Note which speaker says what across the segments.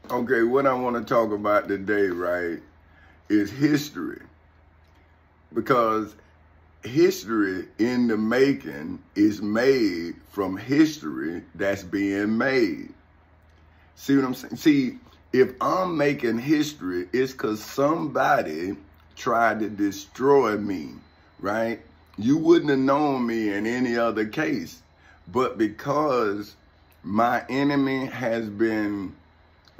Speaker 1: Okay, what I want to talk about today, right, is history. Because history in the making is made from history that's being made. See what I'm saying? See, if I'm making history, it's because somebody tried to destroy me, right? You wouldn't have known me in any other case. But because my enemy has been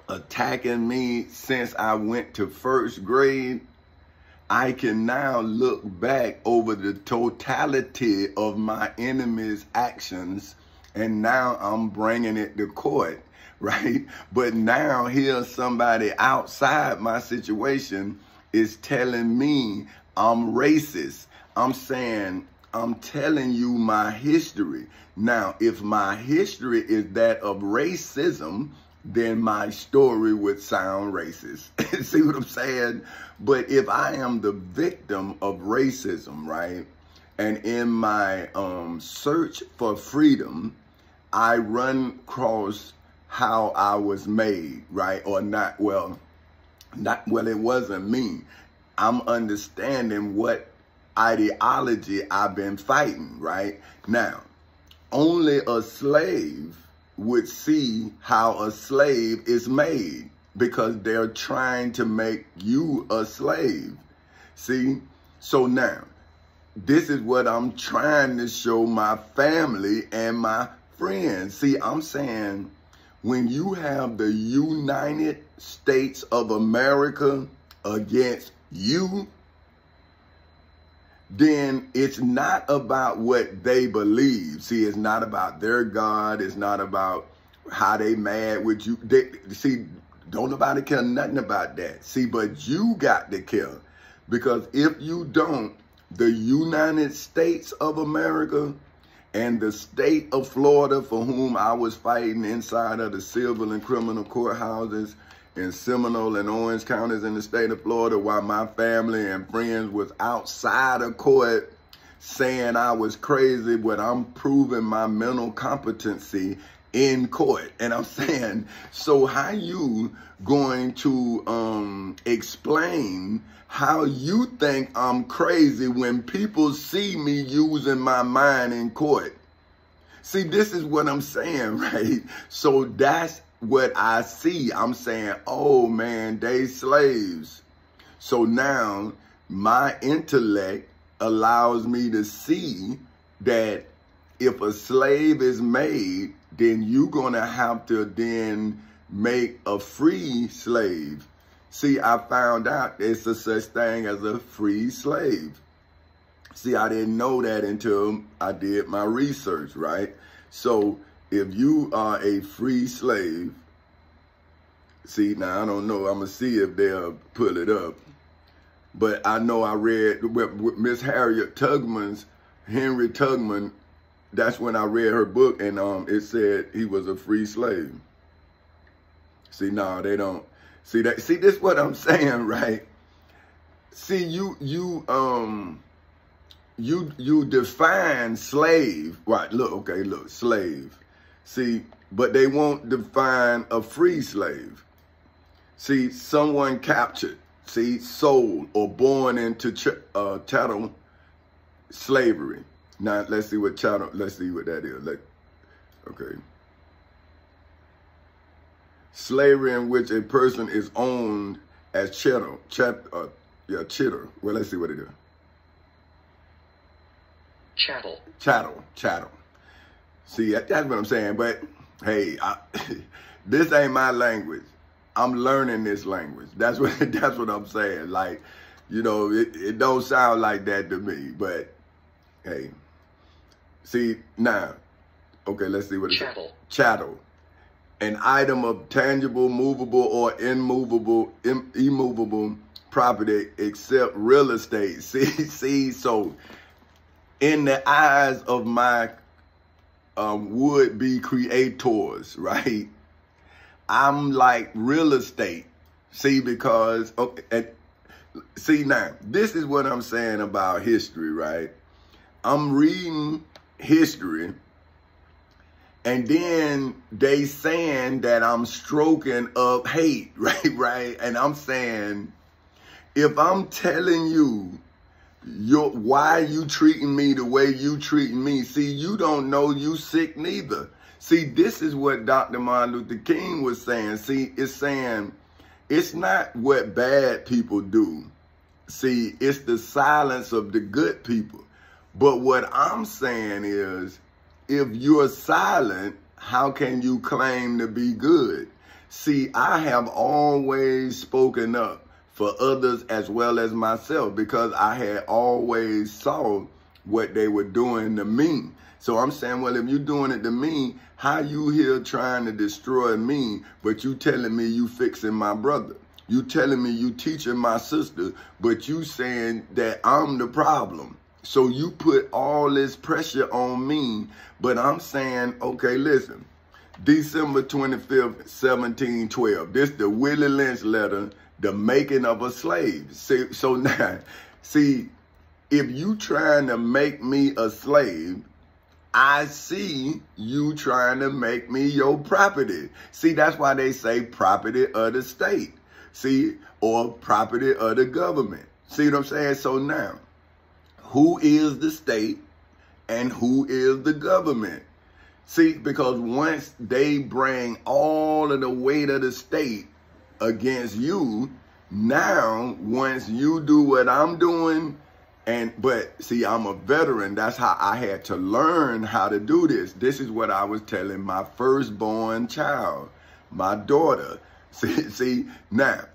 Speaker 1: attacking me since I went to first grade, I can now look back over the totality of my enemy's actions, and now I'm bringing it to court, right? But now here's somebody outside my situation is telling me I'm racist. I'm saying, I'm telling you my history. Now, if my history is that of racism, then my story would sound racist. See what I'm saying? But if I am the victim of racism, right, and in my search for freedom, I run across how I was made, right, or not, well, it wasn't me. I'm understanding what ideology I've been fighting, right? Now, only a slave would see how a slave is made because they're trying to make you a slave. See? So now, this is what I'm trying to show my family and my friends. See, I'm saying when you have the United States of America against you, then it's not about what they believe. See, it's not about their God. It's not about how they mad with you. See, don't nobody care nothing about that. See, but you got to care. Because if you don't, the United States of America and the state of Florida, for whom I was fighting inside of the civil and criminal courthouses in Seminole and Orange counties in the state of Florida, while my family and friends was outside of court saying I was crazy, but I'm proving my mental competency in court. And I'm saying, so how you going to explain how you think I'm crazy when people see me using my mind in court? See, this is what I'm saying, right? So that's what I see. I'm saying, oh man, they slaves. So now my intellect allows me to see that if a slave is made, then you're gonna have to then make a free slave. See, I found out there's a such thing as a free slave. See, I didn't know that until I did my research, right? So if you are a free slave, see, now I don't know, I'm gonna see if they'll pull it up. But I know I read Miss Harriet Tubman's, Henry Tubman, that's when I read her book, and it said he was a free slave. See, no, they don't. See that? See, this is what I'm saying, right? See, you define slave, right? Look, okay, look, slave. See, but they won't define a free slave. See, someone captured, see, sold or born into chattel slavery. Now let's see what chattel. Let's see what that is. Okay. Slavery in which a person is owned as chattel. Chitter. Well, let's see what it is. Chattel. See, that's what I'm saying. But hey, this ain't my language. I'm learning this language. That's what I'm saying. Like, you know, it don't sound like that to me. But hey, see now. Okay, let's see what it is. Chattel. An item of tangible, movable, or immovable property except real estate. See, so in the eyes of my would-be creators, right, I'm like real estate. See, because, okay, see now, this is what I'm saying about history, right? I'm reading history, And then they saying that I'm stroking up hate, right? And I'm saying, if I'm telling you, why you treating me the way you treating me, see, you don't know you sick neither. See, this is what Dr. Martin Luther King was saying. See, it's saying, it's not what bad people do. See, it's the silence of the good people. But what I'm saying is, if you're silent, how can you claim to be good? See, I have always spoken up for others as well as myself, because I had always saw what they were doing to me. So I'm saying, well, if you're doing it to me, how you here trying to destroy me, but you telling me you fixing my brother? You telling me you teaching my sister, but you saying that I'm the problem. So you put all this pressure on me, but I'm saying, okay, listen, December 25th, 1712, this the Willie Lynch letter, the making of a slave. See, so now, see, if you trying to make me a slave, I see you trying to make me your property. See, that's why they say property of the state. See, or property of the government. See what I'm saying? So now, who is the state and who is the government? See, because once they bring all of the weight of the state against you, now, once you do what I'm doing, but see, I'm a veteran. That's how I had to learn how to do this. This is what I was telling my firstborn child, my daughter. See, now,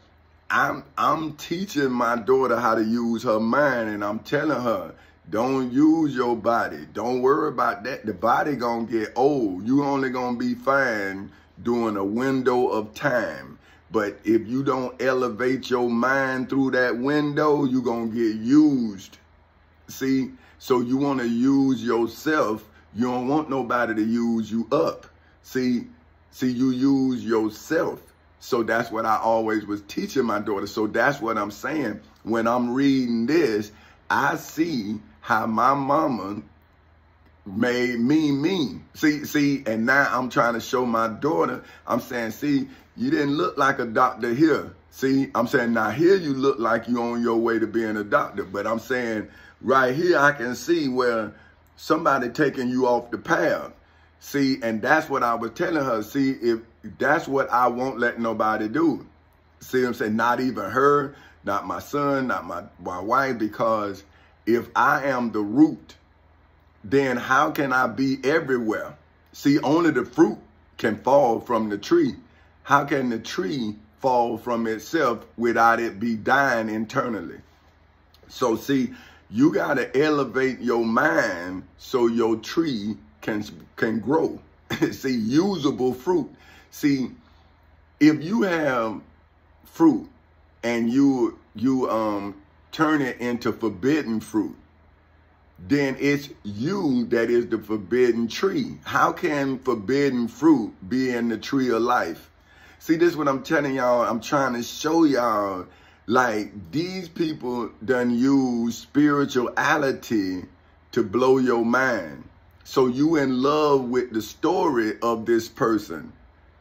Speaker 1: I'm teaching my daughter how to use her mind, and I'm telling her, don't use your body. Don't worry about that. The body gonna get old. You only gonna be fine during a window of time. But if you don't elevate your mind through that window, you gonna get used. See? So you wanna use yourself. You don't want nobody to use you up. See, you use yourself. So that's what I always was teaching my daughter. So that's what I'm saying. When I'm reading this, I see how my mama made me mean. See, and now I'm trying to show my daughter, I'm saying, see, you didn't look like a doctor here. See, I'm saying, now here you look like you on your way to being a doctor. But I'm saying, right here I can see where somebody taking you off the path. See, and that's what I was telling her. See, if that's what I won't let nobody do. See what I'm saying? Not even her, not my son, not my wife, because if I am the root, then how can I be everywhere? See, only the fruit can fall from the tree. How can the tree fall from itself without it be dying internally? So see, you got to elevate your mind so your tree can grow. See, usable fruit. See, if you have fruit and you turn it into forbidden fruit, then it's you that is the forbidden tree. How can forbidden fruit be in the tree of life? See, this is what I'm telling y'all. I'm trying to show y'all, like, these people done use spirituality to blow your mind. So you in love with the story of this person.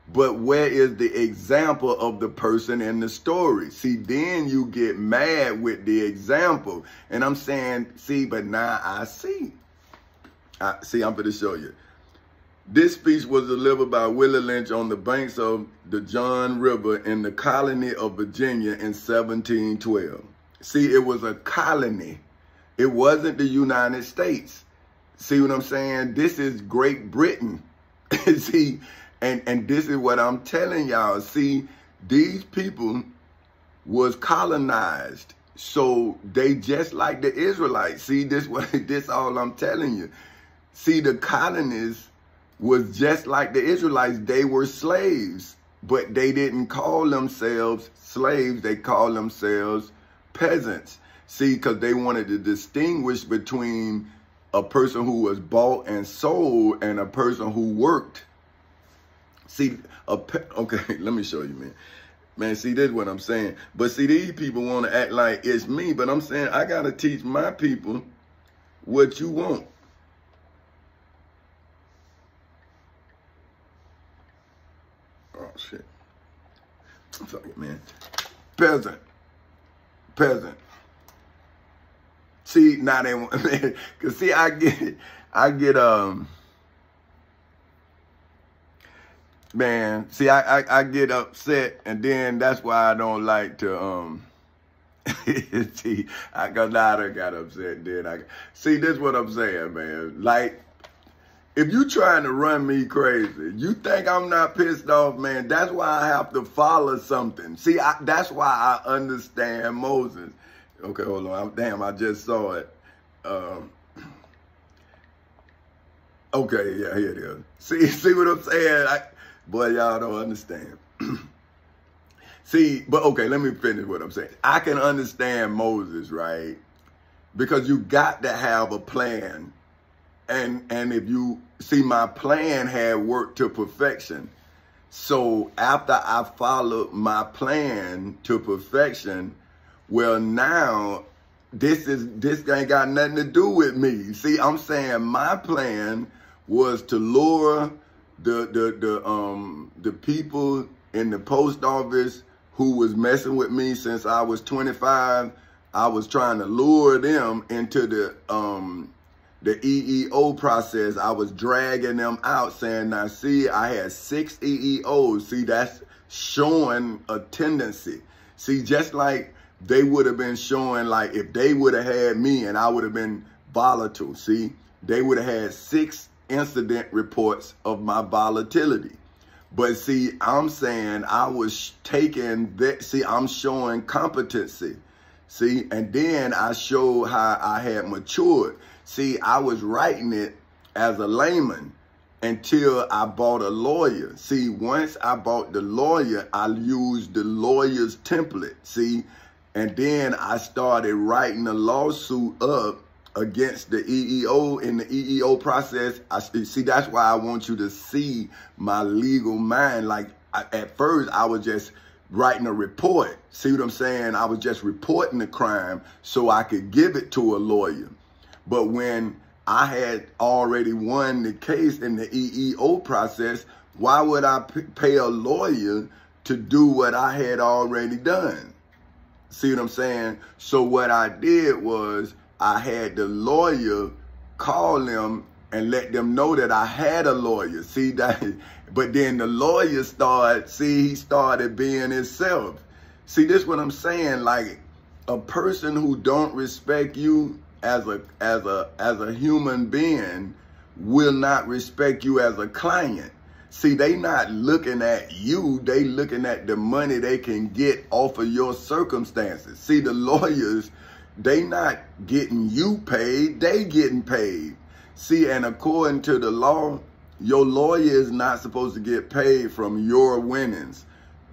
Speaker 1: But where is the example of the person in the story? See, then you get mad with the example. And I'm saying, see, but now I see. See, I'm going to show you. This speech was delivered by Willie Lynch on the banks of the John River in the colony of Virginia in 1712. See, it was a colony. It wasn't the United States. See what I'm saying? This is Great Britain. See, and this is what I'm telling y'all. See, these people was colonized. So they just like the Israelites. See, this all I'm telling you. See, the colonists was just like the Israelites. They were slaves, but they didn't call themselves slaves. They called themselves peasants. See, because they wanted to distinguish between a person who was bought and sold and a person who worked. See, okay, let me show you, man. Man, see, this is what I'm saying. But see, these people want to act like it's me, but I'm saying I got to teach my people what you want. Fuck it, man. Peasant. See, now they want, cause see, I get, man, see, I get upset, and then that's why I don't like to, see, I got upset, then see, this is what I'm saying, man. Like, if you trying to run me crazy, you think I'm not pissed off, man, that's why I have to follow something. See, that's why I understand Moses. Okay, hold on. Damn, I just saw it. Okay, yeah, here it is. See what I'm saying? Boy, y'all don't understand. See, but okay, let me finish what I'm saying. I can understand Moses, right? Because you got to have a plan. And if you see, my plan had worked to perfection. So after I followed my plan to perfection, well, now this ain't got nothing to do with me. See, I'm saying my plan was to lure the people in the post office who was messing with me since I was 25. I was trying to lure them into the EEO process. I was dragging them out, saying, now see, I had 6 EEOs. See, that's showing a tendency. See, just like they would have been showing, like if they would have had me and I would have been volatile, see, they would have had 6 incident reports of my volatility. But see, I'm saying I was taking that, see, I'm showing competency. See, and then I showed how I had matured. See, I was writing it as a layman until I bought a lawyer. See, once I bought the lawyer, I used the lawyer's template, see, and then I started writing a lawsuit up against the EEO. In the EEO process, see, that's why I want you to see my legal mind. Like, at first, I was just writing a report. See what I'm saying? I was just reporting the crime so I could give it to a lawyer. But when I had already won the case in the EEO process, why would I pay a lawyer to do what I had already done? See what I'm saying? So what I did was I had the lawyer call them and let them know that I had a lawyer. See that? But then the lawyer he started being himself. See, this is what I'm saying. Like, a person who don't respect you as a human being will not respect you as a client. See, they not looking at you, they looking at the money they can get off of your circumstances. See, the lawyers, they not getting you paid, they getting paid. See, and according to the law, your lawyer is not supposed to get paid from your winnings.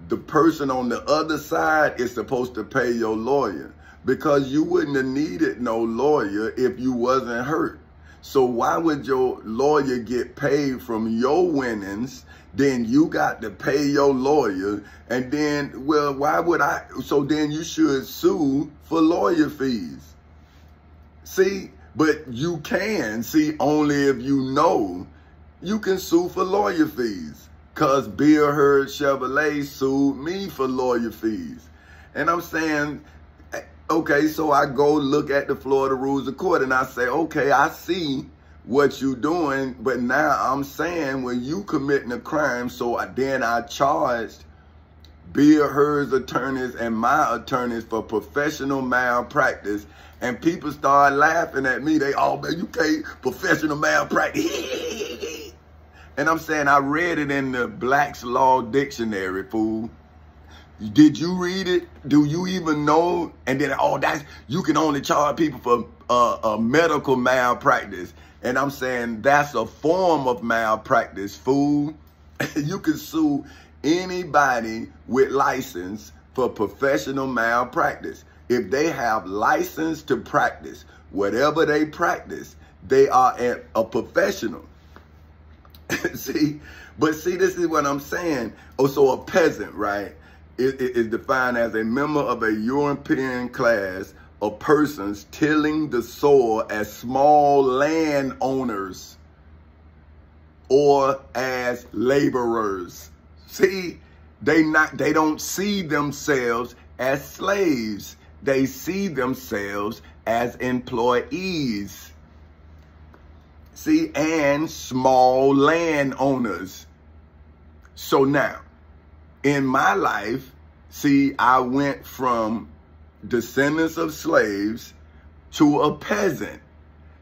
Speaker 1: The person on the other side is supposed to pay your lawyer, because you wouldn't have needed no lawyer if you wasn't hurt. So why would your lawyer get paid from your winnings? Then you got to pay your lawyer. And then, well, why would I? So then you should sue for lawyer fees. See, but you can, see, only if you know you can sue for lawyer fees. Because Bill Hurd Chevrolet sued me for lawyer fees. And I'm saying, okay, so I go look at the Florida Rules of Court and I say, okay, I see what you doing, but now I'm saying when you committing a crime, so then I charged Bill Hurd's attorneys and my attorneys for professional malpractice, and people start laughing at me. They, oh man, you can't professional malpractice. And I'm saying, I read it in the Black's Law Dictionary, fool. Did you read it? Do you even know? And then, oh, you can only charge people for medical malpractice. And I'm saying that's a form of malpractice, fool. You can sue anybody with license for professional malpractice. If they have license to practice, whatever they practice, they are a professional. See, but see, this is what I'm saying. Oh, so a peasant, right? It is defined as a member of a European class of persons tilling the soil as small landowners or as laborers. See, They don't see themselves as slaves. They see themselves as employees. See, and small landowners. So now, in my life, see, I went from descendants of slaves to a peasant.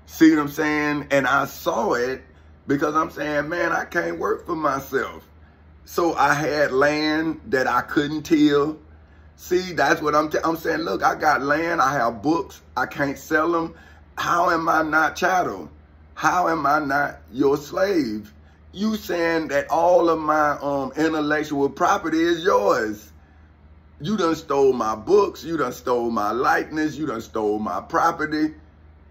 Speaker 1: See what I'm saying? And I saw it because I'm saying, man, I can't work for myself. So I had land that I couldn't till. See, that's what I'm saying. Look, I got land. I have books. I can't sell them. How am I not chattel? How am I not your slave? You saying that all of my intellectual property is yours. You done stole my books. You done stole my likeness. You done stole my property.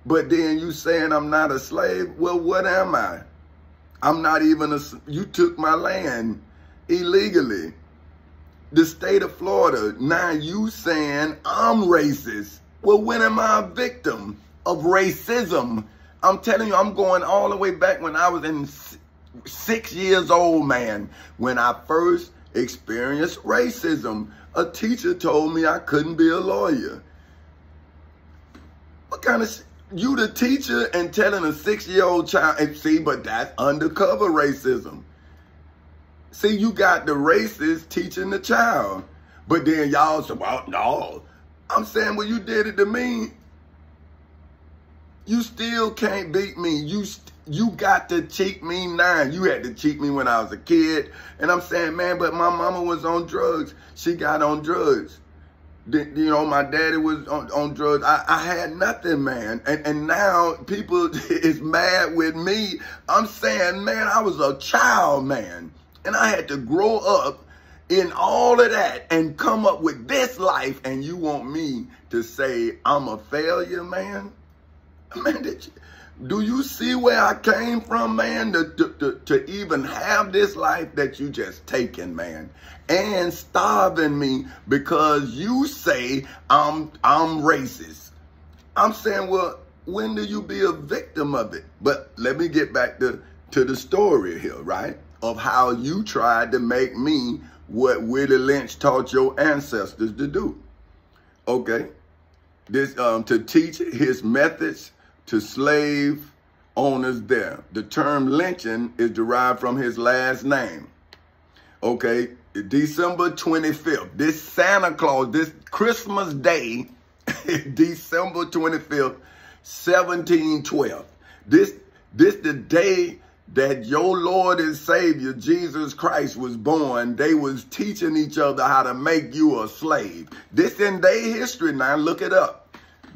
Speaker 1: But then you saying I'm not a slave? Well, what am I? I'm not even you took my land illegally. The state of Florida, now you saying I'm racist. Well, when am I a victim of racism? I'm telling you, I'm going all the way back when I was in 6 years old, man. When I first experienced racism, a teacher told me I couldn't be a lawyer. What kind of you the teacher and telling a 6-year-old child, and see, but that's undercover racism. See, you got the racist teaching the child. But then y'all say, well, no. I'm saying, well, you did it to me. You still can't beat me. You got to cheat me now. You had to cheat me when I was a kid. And I'm saying, man, but my mama was on drugs. She got on drugs. You know, my daddy was on drugs. I had nothing, man. And now people is mad with me. I'm saying, man, I was a child, man. And I had to grow up in all of that and come up with this life. And you want me to say I'm a failure, man? Man, do you see where I came from, man? To even have this life that you just taken, man, and starving me because you say I'm racist. I'm saying, well, when do you be a victim of it? But let me get back to the story here, right? Of how you tried to make me what Willie Lynch taught your ancestors to do. Okay, this to teach his methods to slave owners there. The term lynching is derived from his last name. Okay, December 25th, this Santa Claus, this Christmas Day, December 25th, 1712. This the day that your Lord and Savior, Jesus Christ, was born. They was teaching each other how to make you a slave. This in their history now, look it up.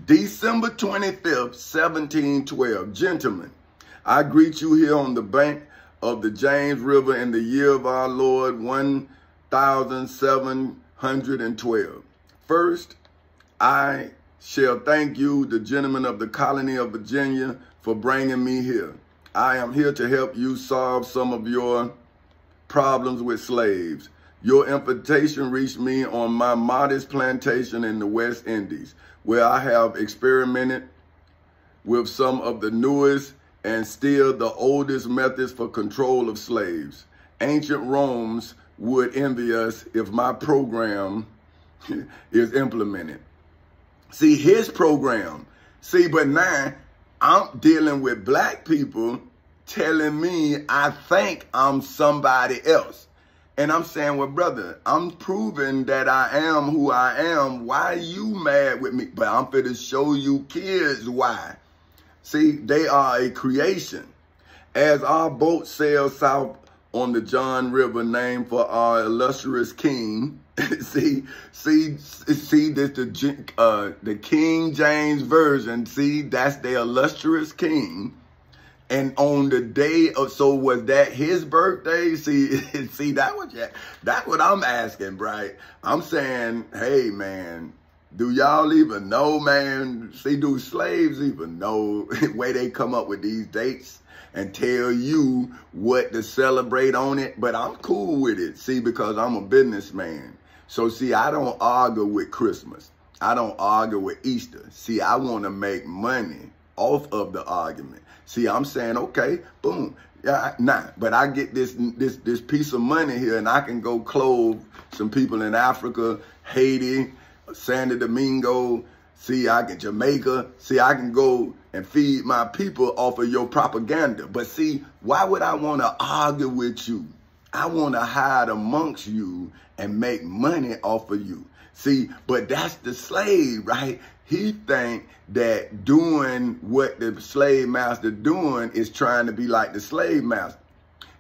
Speaker 1: December 25th, 1712. Gentlemen, I greet you here on the bank of the James River in the year of our Lord, 1712. First, I shall thank you, the gentlemen of the colony of Virginia, for bringing me here. I am here to help you solve some of your problems with slaves. Your invitation reached me on my modest plantation in the West Indies, where I have experimented with some of the newest and still the oldest methods for control of slaves. Ancient Romans would envy us if my program is implemented. See, his program. See, but now I'm dealing with black people telling me I think I'm somebody else. And I'm saying, well, brother, I'm proving that I am who I am. Why you mad with me? But I'm finna show you kids why. See, they are a creation. As our boat sails south on the John River, named for our illustrious king. see this the King James Version. See, that's the illustrious king. And on the day of, so was that his birthday? See, that's what I'm asking, right? I'm saying, hey, man, do y'all even know, man? See, do slaves even know where they come up with these dates and tell you what to celebrate on it? But I'm cool with it, see, because I'm a businessman. So, see, I don't argue with Christmas. I don't argue with Easter. See, I want to make money off of the argument. See, I'm saying, okay, boom. Yeah, but I get this piece of money here and I can go clothe some people in Africa, Haiti, Santo Domingo, see, Jamaica, see, I can go and feed my people off of your propaganda. But see, why would I want to argue with you? I want to hide amongst you and make money off of you. See, but that's the slave, right? He think that doing what the slave master doing is trying to be like the slave master.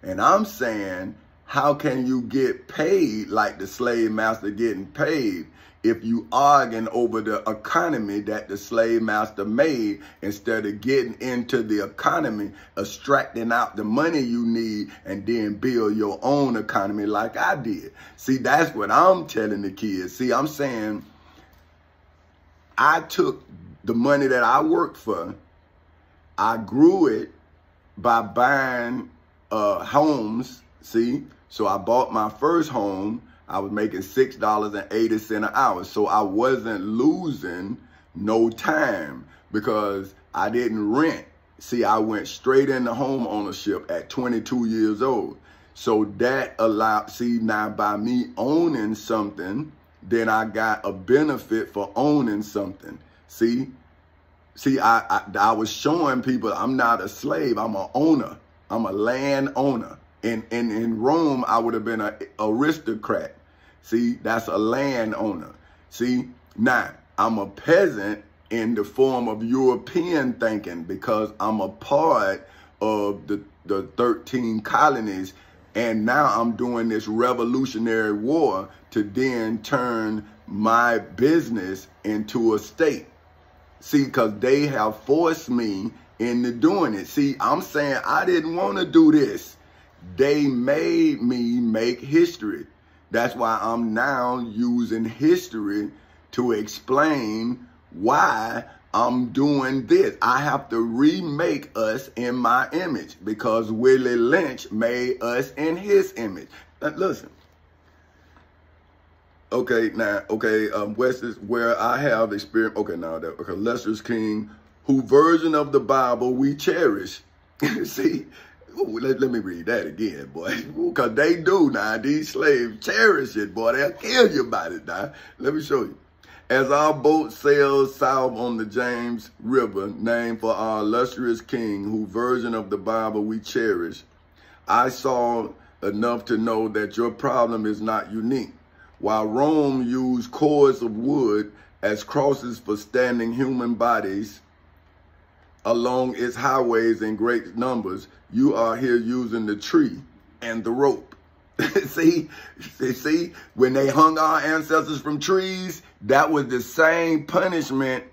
Speaker 1: And I'm saying, how can you get paid like the slave master getting paid if you arguing over the economy that the slave master made instead of getting into the economy, extracting out the money you need and then build your own economy like I did? See, that's what I'm telling the kids. See, I'm saying I took the money that I worked for, I grew it by buying homes, see? So I bought my first home. I was making $6.80 an hour. So I wasn't losing no time because I didn't rent. See, I went straight into home ownership at 22 years old. So that allowed, see, now by me owning something, then I got a benefit for owning something. See, I was showing people I'm not a slave, I'm an owner. I'm a land owner. In Rome, I would have been an aristocrat. See, that's a land owner. See, now I'm a peasant in the form of European thinking because I'm a part of the 13 colonies. And now I'm doing this revolutionary war to then turn my business into a state. See, because they have forced me into doing it. See, I'm saying I didn't want to do this. They made me make history. That's why I'm now using history to explain why I'm doing this. I have to remake us in my image because Willie Lynch made us in his image. Listen. Okay, now, West is where I have experience. Okay, now that, okay, Lester's King, who version of the Bible we cherish. See, let me read that again, boy. Because they do now. These slaves cherish it, boy. They'll kill you about it now. Let me show you. As our boat sails south on the James River, named for our illustrious king, whose version of the Bible we cherish, I saw enough to know that your problem is not unique. While Rome used cords of wood as crosses for standing human bodies along its highways in great numbers, you are here using the tree and the rope. See, when they hung our ancestors from trees, that was the same punishment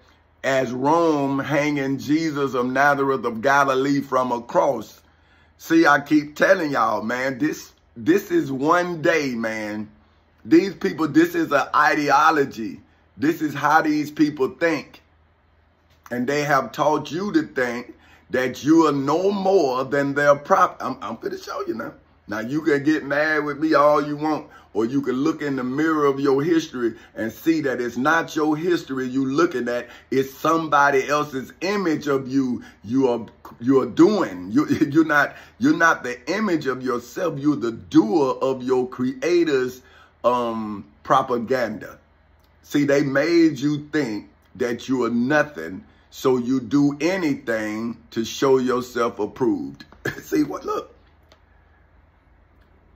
Speaker 1: as Rome hanging Jesus of Nazareth of Galilee from a cross. See, I keep telling y'all, man, this is one day, man. These people, this is an ideology. This is how these people think. And they have taught you to think that you are no more than their prop. I'm going to show you now. Now, you can get mad with me all you want, or you can look in the mirror of your history and see that it's not your history you looking at. It's somebody else's image of you you're doing. You're not the image of yourself. You're the doer of your creator's propaganda. See, they made you think that you are nothing, so you do anything to show yourself approved. See what? Look.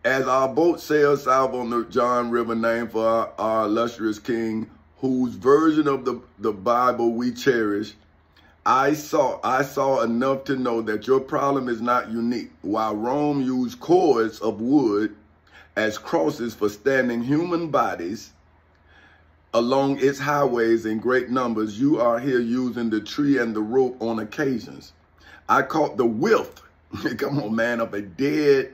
Speaker 1: As our boat sails south on the John River, named for our illustrious king, whose version of the Bible we cherish, I saw enough to know that your problem is not unique. While Rome used cords of wood as crosses for standing human bodies along its highways in great numbers, you are here using the tree and the rope on occasions. I caught the whiff, come on, man, of a dead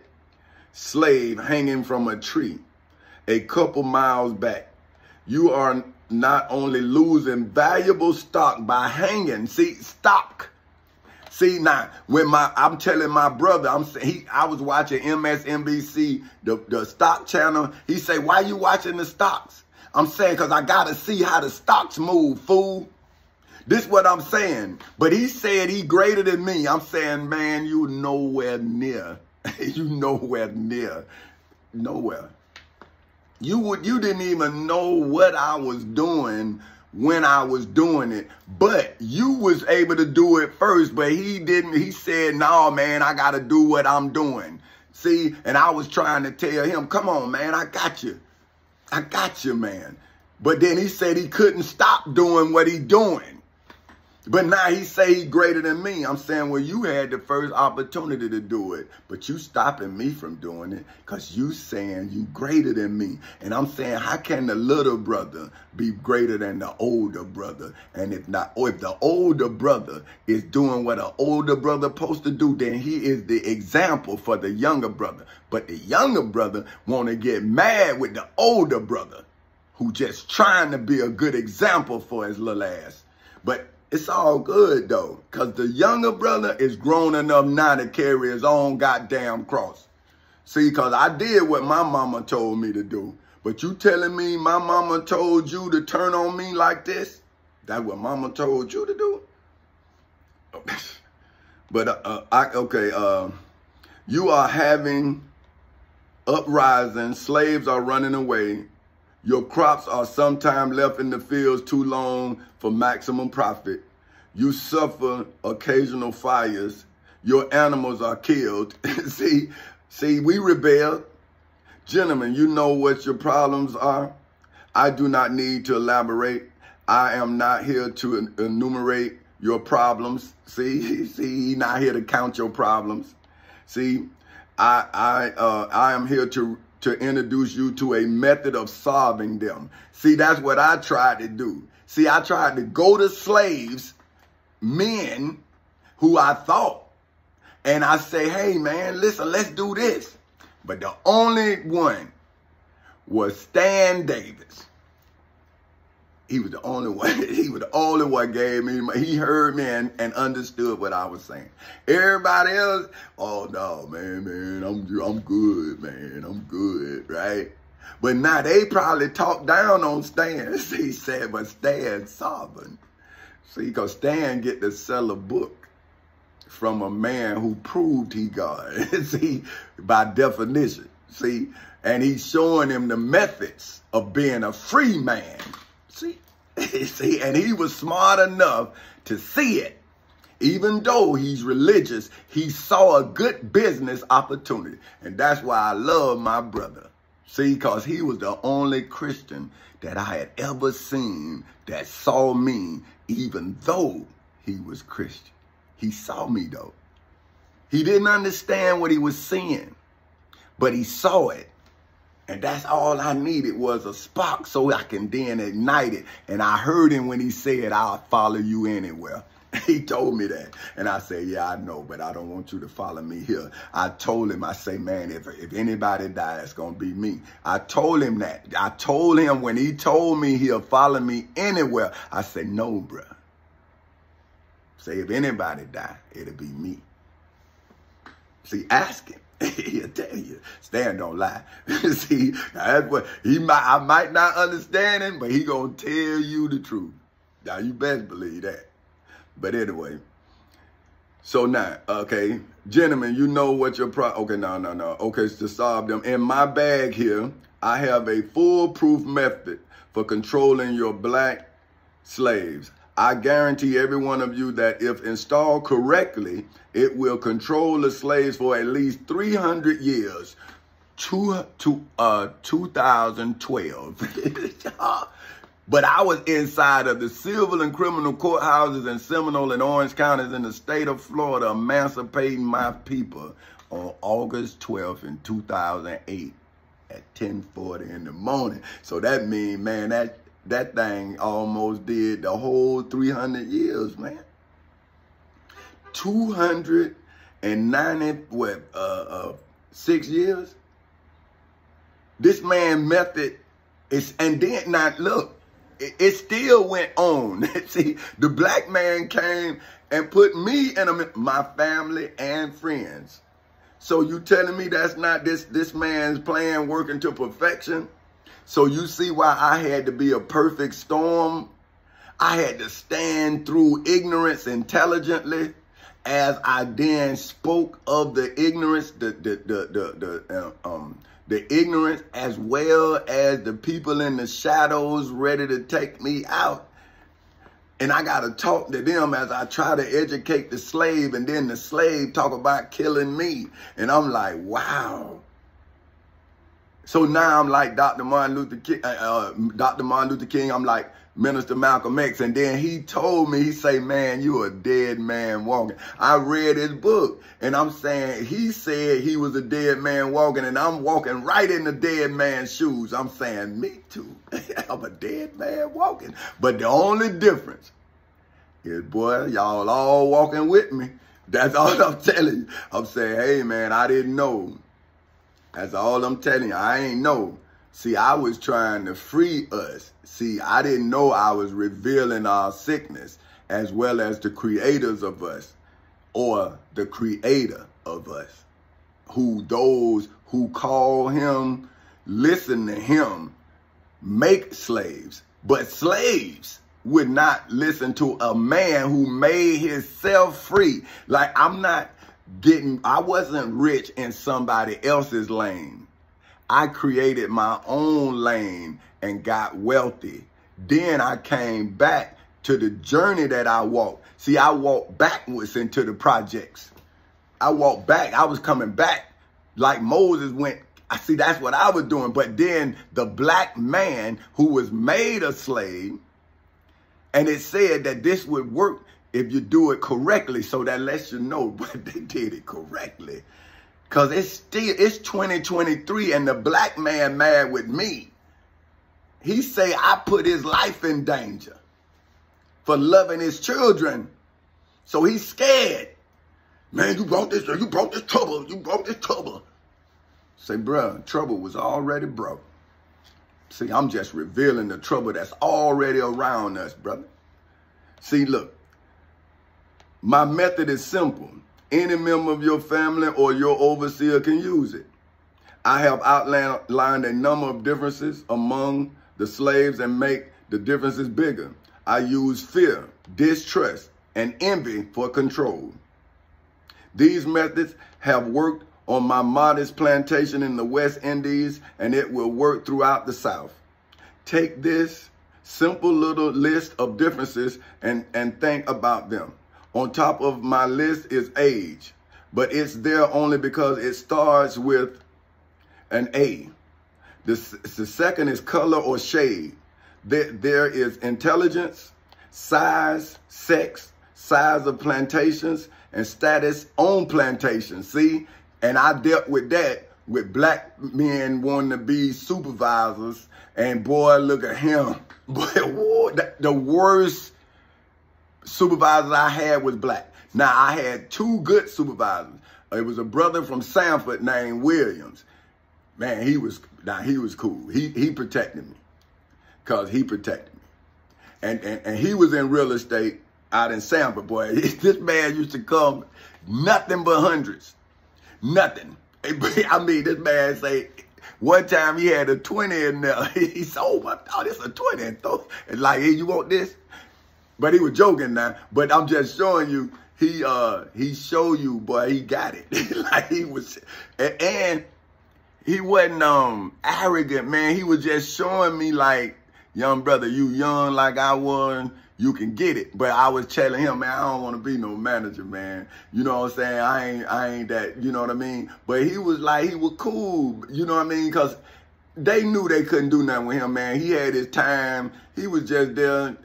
Speaker 1: slave hanging from a tree a couple miles back. You are not only losing valuable stock by hanging, see, stock. See, now, when I'm telling my brother, I was watching MSNBC, the stock channel. He say, why you watching the stocks? I'm saying, because I got to see how the stocks move, fool. This is what I'm saying. But he said he greater than me. I'm saying, man, you nowhere near. You nowhere near. Nowhere. You didn't even know what I was doing when I was doing it, but you was able to do it first, but he didn't. He said, no, man, I got to do what I'm doing. See, and I was trying to tell him, come on, man, I got you. I got you, man. But then he said he couldn't stop doing what he doing. But now he say he greater than me. I'm saying, well, you had the first opportunity to do it, but you stopping me from doing it because you saying you greater than me. And I'm saying, how can the little brother be greater than the older brother? And if not, or if the older brother is doing what an older brother supposed to do, then he is the example for the younger brother. But the younger brother want to get mad with the older brother who just trying to be a good example for his little ass. But it's all good, though, because the younger brother is grown enough now to carry his own goddamn cross. See, because I did what my mama told me to do. But you telling me my mama told you to turn on me like this? That's what mama told you to do? But, you are having uprising. Slaves are running away. Your crops are sometimes left in the fields too long for maximum profit. You suffer occasional fires. Your animals are killed. See, we rebelled. Gentlemen, you know what your problems are. I do not need to elaborate. I am not here to enumerate your problems. See, he's not here to count your problems. See, I am here to introduce you to a method of solving them. See, that's what I tried to do. See, I tried to go to slaves, men who I thought, and I say, hey, man, listen, let's do this. But the only one was Stan Davis. He was the only one. He was the only one gave me. He heard me and understood what I was saying. Everybody else, oh no, man, I'm good, man, I'm good, right? But now they probably talked down on Stan. He said, but Stan's sovereign. See, because Stan get to sell a book from a man who proved he God. See, by definition. See, and he's showing him the methods of being a free man. See, and he was smart enough to see it. Even though he's religious, he saw a good business opportunity. And that's why I love my brother. See, because he was the only Christian that I had ever seen that saw me, even though he was Christian. He saw me, though. He didn't understand what he was seeing, but he saw it. And that's all I needed was a spark so I can then ignite it. And I heard him when he said, I'll follow you anywhere. He told me that. And I said, yeah, I know, but I don't want you to follow me here. I told him, I say, man, if anybody dies, it's going to be me. I told him that. I told him when he told me he'll follow me anywhere, I said, no, bro. Say, if anybody die, it'll be me. See, ask him. He'll tell you. Stan don't lie. See, that's what I might not understand him, but he gonna tell you the truth. Now you best believe that. But anyway, so now, okay, gentlemen, you know what your okay, no. Okay, to solve them. In my bag here, I have a foolproof method for controlling your black slaves. I guarantee every one of you that if installed correctly, it will control the slaves for at least 300 years. 2012. But I was inside of the civil and criminal courthouses in Seminole and Orange counties in the state of Florida, emancipating my people on August 12th in 2008 at 10:40 in the morning. So that means, man, that thing almost did the whole 300 years, man. 296 years. This man method is, and then now look, it still went on. See, the black man came and put me in my family and friends. So you telling me that's not this man's plan working to perfection? So you see why I had to be a perfect storm? I had to stand through ignorance intelligently the the ignorance, as well as the people in the shadows ready to take me out. And I got to talk to them as I try to educate the slave, and then the slave talk about killing me. And I'm like, wow. So now I'm like Dr. Martin Luther King, I'm like Minister Malcolm X. And then he told me, he say, man, you a dead man walking. I read his book, and I'm saying, he said he was a dead man walking, and I'm walking right in the dead man's shoes. I'm saying, me too. I'm a dead man walking. But the only difference is, boy, y'all all walking with me. That's all I'm telling you. I'm saying, hey, man, I didn't know. That's all I'm telling you. I ain't know. See, I was trying to free us. See, I didn't know I was revealing our sickness, as well as the creators of us, or the creator of us, who those who call him, listen to him, make slaves. But slaves would not listen to a man who made himself free. Like, I wasn't in somebody else's lane. I created my own lane and got wealthy. Then I came back to the journey that I walked. See, I walked backwards into the projects. I walked back. I was coming back like Moses went. I see, that's what I was doing. But then the black man who was made a slave, and it said that this would work if you do it correctly. So that lets you know, but they did it correctly. Because it's 2023, and the black man mad with me. He say I put his life in danger for loving his children. So he's scared. Man, you brought this trouble. You brought this trouble. Say, bruh, trouble was already brought. See, I'm just revealing the trouble that's already around us, brother. See, look, my method is simple. Any member of your family or your overseer can use it. I have outlined a number of differences among the slaves and make the differences bigger. I use fear, distrust, and envy for control. These methods have worked on my modest plantation in the West Indies, and it will work throughout the South. Take this simple little list of differences and think about them. On top of my list is age, but it's there only because it starts with an A. The second is color or shade. There is intelligence, size, sex, size of plantations, and status on plantations. See, and I dealt with that with black men wanting to be supervisors, and boy, look at him. Boy, the worst supervisor I had was black. Now, I had two good supervisors. It was a brother from Sanford named Williams. Man, he was cool. He protected me, because he protected me. And he was in real estate out in Sanford, boy. This man used to come nothing but hundreds. Nothing. I mean, this man say, one time he had a 20 in there. He said, oh, I thought it's a 20. And like, hey, you want this? But he was joking now. But I'm just showing you, he showed you, boy, he got it. Like he was, and he wasn't arrogant, man. He was just showing me like, young brother, you young like I was, you can get it. But I was telling him, man, I don't want to be no manager, man. You know what I'm saying? I ain't that, you know what I mean? But he was like, he was cool, you know what I mean? Because they knew they couldn't do nothing with him, man. He had his time. He was just there.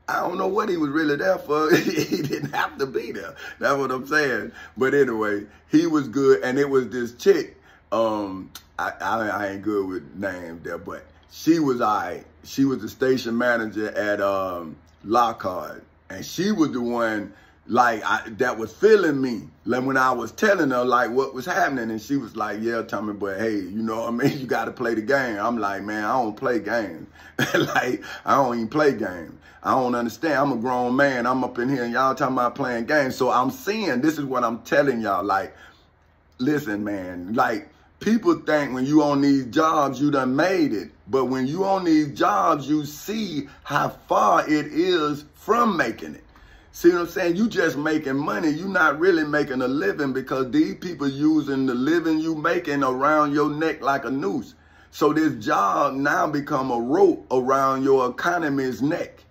Speaker 1: I don't know what he was really there for. He didn't have to be there. That's what I'm saying. But anyway, he was good. And it was this chick. I ain't good with names there, but she was all right. She was the station manager at Lockhart. And she was the one like that was feeling me. Like when I was telling her like what was happening, and she was like, yeah, Tommy, but hey, you know what I mean? You got to play the game. I'm like, man, I don't play games. Like, I don't even play games. I don't understand. I'm a grown man. I'm up in here and y'all talking about playing games. So I'm seeing, this is what I'm telling y'all. Like, listen, man, like people think when you on these jobs, you done made it. But when you on these jobs, you see how far it is from making it. See what I'm saying? You just making money. You not really making a living, because these people using the living you making around your neck like a noose. So this job now become a rope around your economy's neck.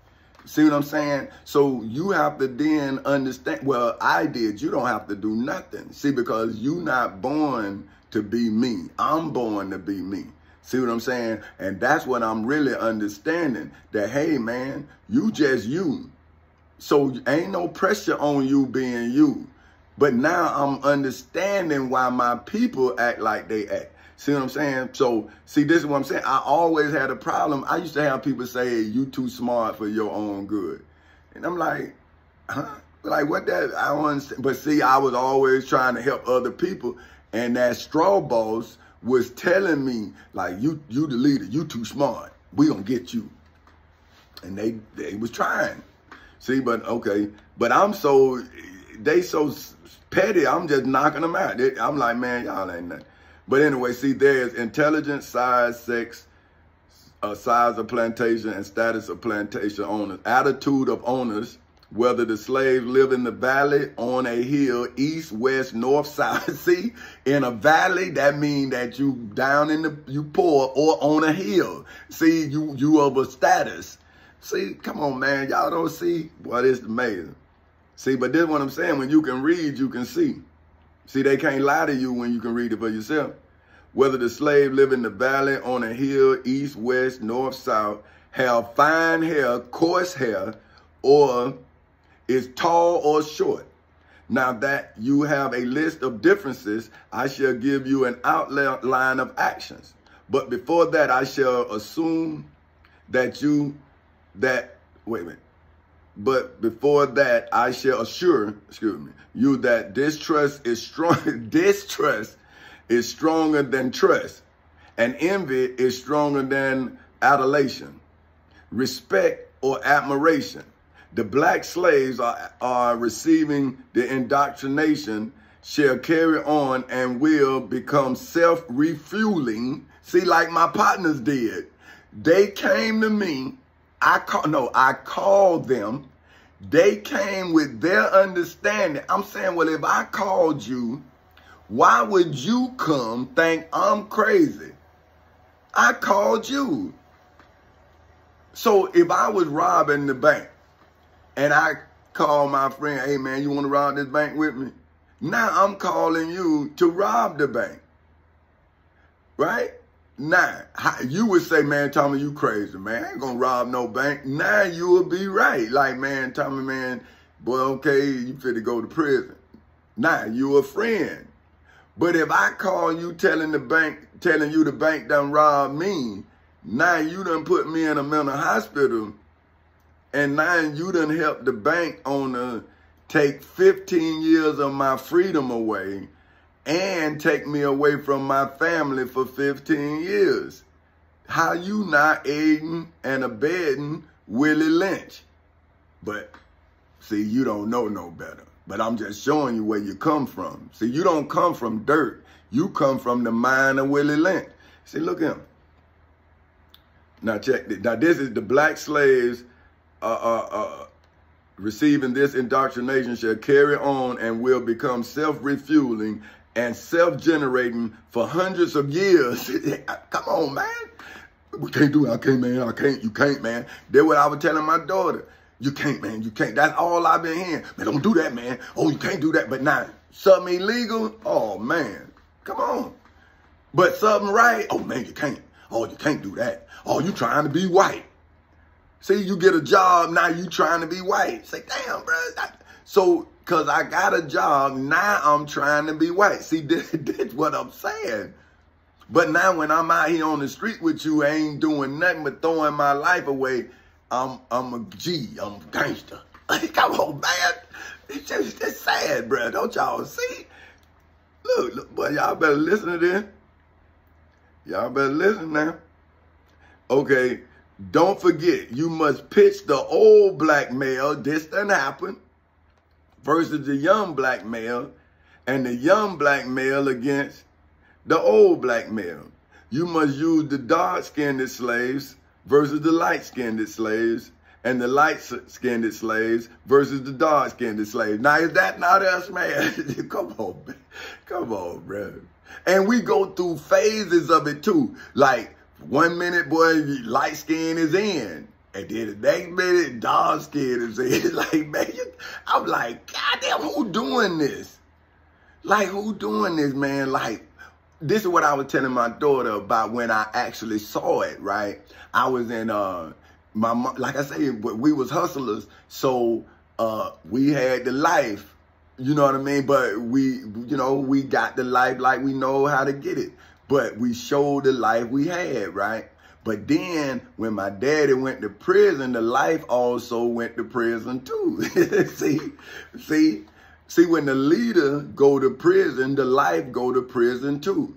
Speaker 1: See what I'm saying? So you have to then understand, well, I did. You don't have to do nothing. See, because you not born to be me. I'm born to be me. See what I'm saying? And that's what I'm really understanding, that, hey, man, you just you. So ain't no pressure on you being you. But now I'm understanding why my people act like they act. See what I'm saying? So, see, this is what I'm saying. I always had a problem. I used to have people say, you too smart for your own good. And I'm like, huh? Like, what that? I don't understand. But see, I was always trying to help other people. And that straw boss was telling me, like, you the leader, you too smart. We gonna get you. And they was trying. See, but okay. But they so petty, I'm just knocking them out. I'm like, man, y'all ain't nothing. But anyway, see, there's intelligence, size, sex, size of plantation, and status of plantation owners. Attitude of owners, whether the slaves live in the valley, on a hill, east, west, north, south. See, in a valley, that means that you down in you poor, or on a hill. See, you of a status. See, come on, man, y'all don't see? Boy, it's amazing. See, but this is what I'm saying. When you can read, you can see. See, they can't lie to you when you can read it for yourself. Whether the slave live in the valley, on a hill, east, west, north, south, have fine hair, coarse hair, or is tall or short. Now that you have a list of differences, I shall give you an outline of actions. But before that, I shall assume that wait a minute. But before that, I shall assure, you that distrust is strong. Distrust is stronger than trust, and envy is stronger than adulation. Respect or admiration. The black slaves are receiving the indoctrination, shall carry on and will become self-refueling. See, like my partners did. They came to me. I called them. They came with their understanding. I'm saying, well, if I called you, why would you come think I'm crazy? I called you. So if I was robbing the bank and I called my friend, hey, man, you want to rob this bank with me? Now I'm calling you to rob the bank, right? Now, you would say, man, Tommy, you crazy, man. I ain't gonna rob no bank. Now you would be right. Like, man, Tommy, man, boy, okay, you fit to go to prison. Now you a friend. But if I call you telling you the bank done robbed me, now you done put me in a mental hospital, and now you done helped the bank owner take 15 years of my freedom away, and take me away from my family for 15 years. How you not aiding and abetting Willie Lynch? But see, you don't know no better. But I'm just showing you where you come from. See, you don't come from dirt. You come from the mind of Willie Lynch. See, look at him. Now check this. Now this is the black slaves receiving this indoctrination shall carry on and will become self-refueling and self-generating for hundreds of years. Come on, man. We can't do it. I can't, man. I can't. You can't, man. That's what I was telling my daughter. You can't, man. You can't. That's all I've been hearing. Man, don't do that, man. Oh, you can't do that. But now, something illegal? Oh, man. Come on. But something right? Oh, man, you can't. Oh, you can't do that. Oh, you trying to be white. See, you get a job, now you trying to be white. Say, damn, bro. So, because I got a job, now I'm trying to be white. See, that's what I'm saying. But now when I'm out here on the street with you, I ain't doing nothing but throwing my life away. I'm a G. I'm a gangster. Come on, man. It's sad, bro. Don't y'all see? Look, boy, y'all better listen to this. Y'all better listen now. Okay, don't forget, you must pitch the old black male, this done happened, versus the young black male, and the young black male against the old black male. You must use the dark-skinned slaves versus the light-skinned slaves, and the light-skinned slaves versus the dark-skinned slaves. Now, is that not us, man? Come on, man. Come on, bro. And we go through phases of it, too. Like, 1 minute, boy, light skin is in. And then the next minute, dark skin is in. Like, man, I'm like, goddamn, who doing this? Like, who doing this, man? Like, this is what I was telling my daughter about when I actually saw it, right? I was in, my mom, like I say, we was hustlers. So, we had the life, you know what I mean? But we got the life like we know how to get it. But we showed the life we had, right? But then when my daddy went to prison, the life also went to prison too. See, when the leader go to prison, the life go to prison too.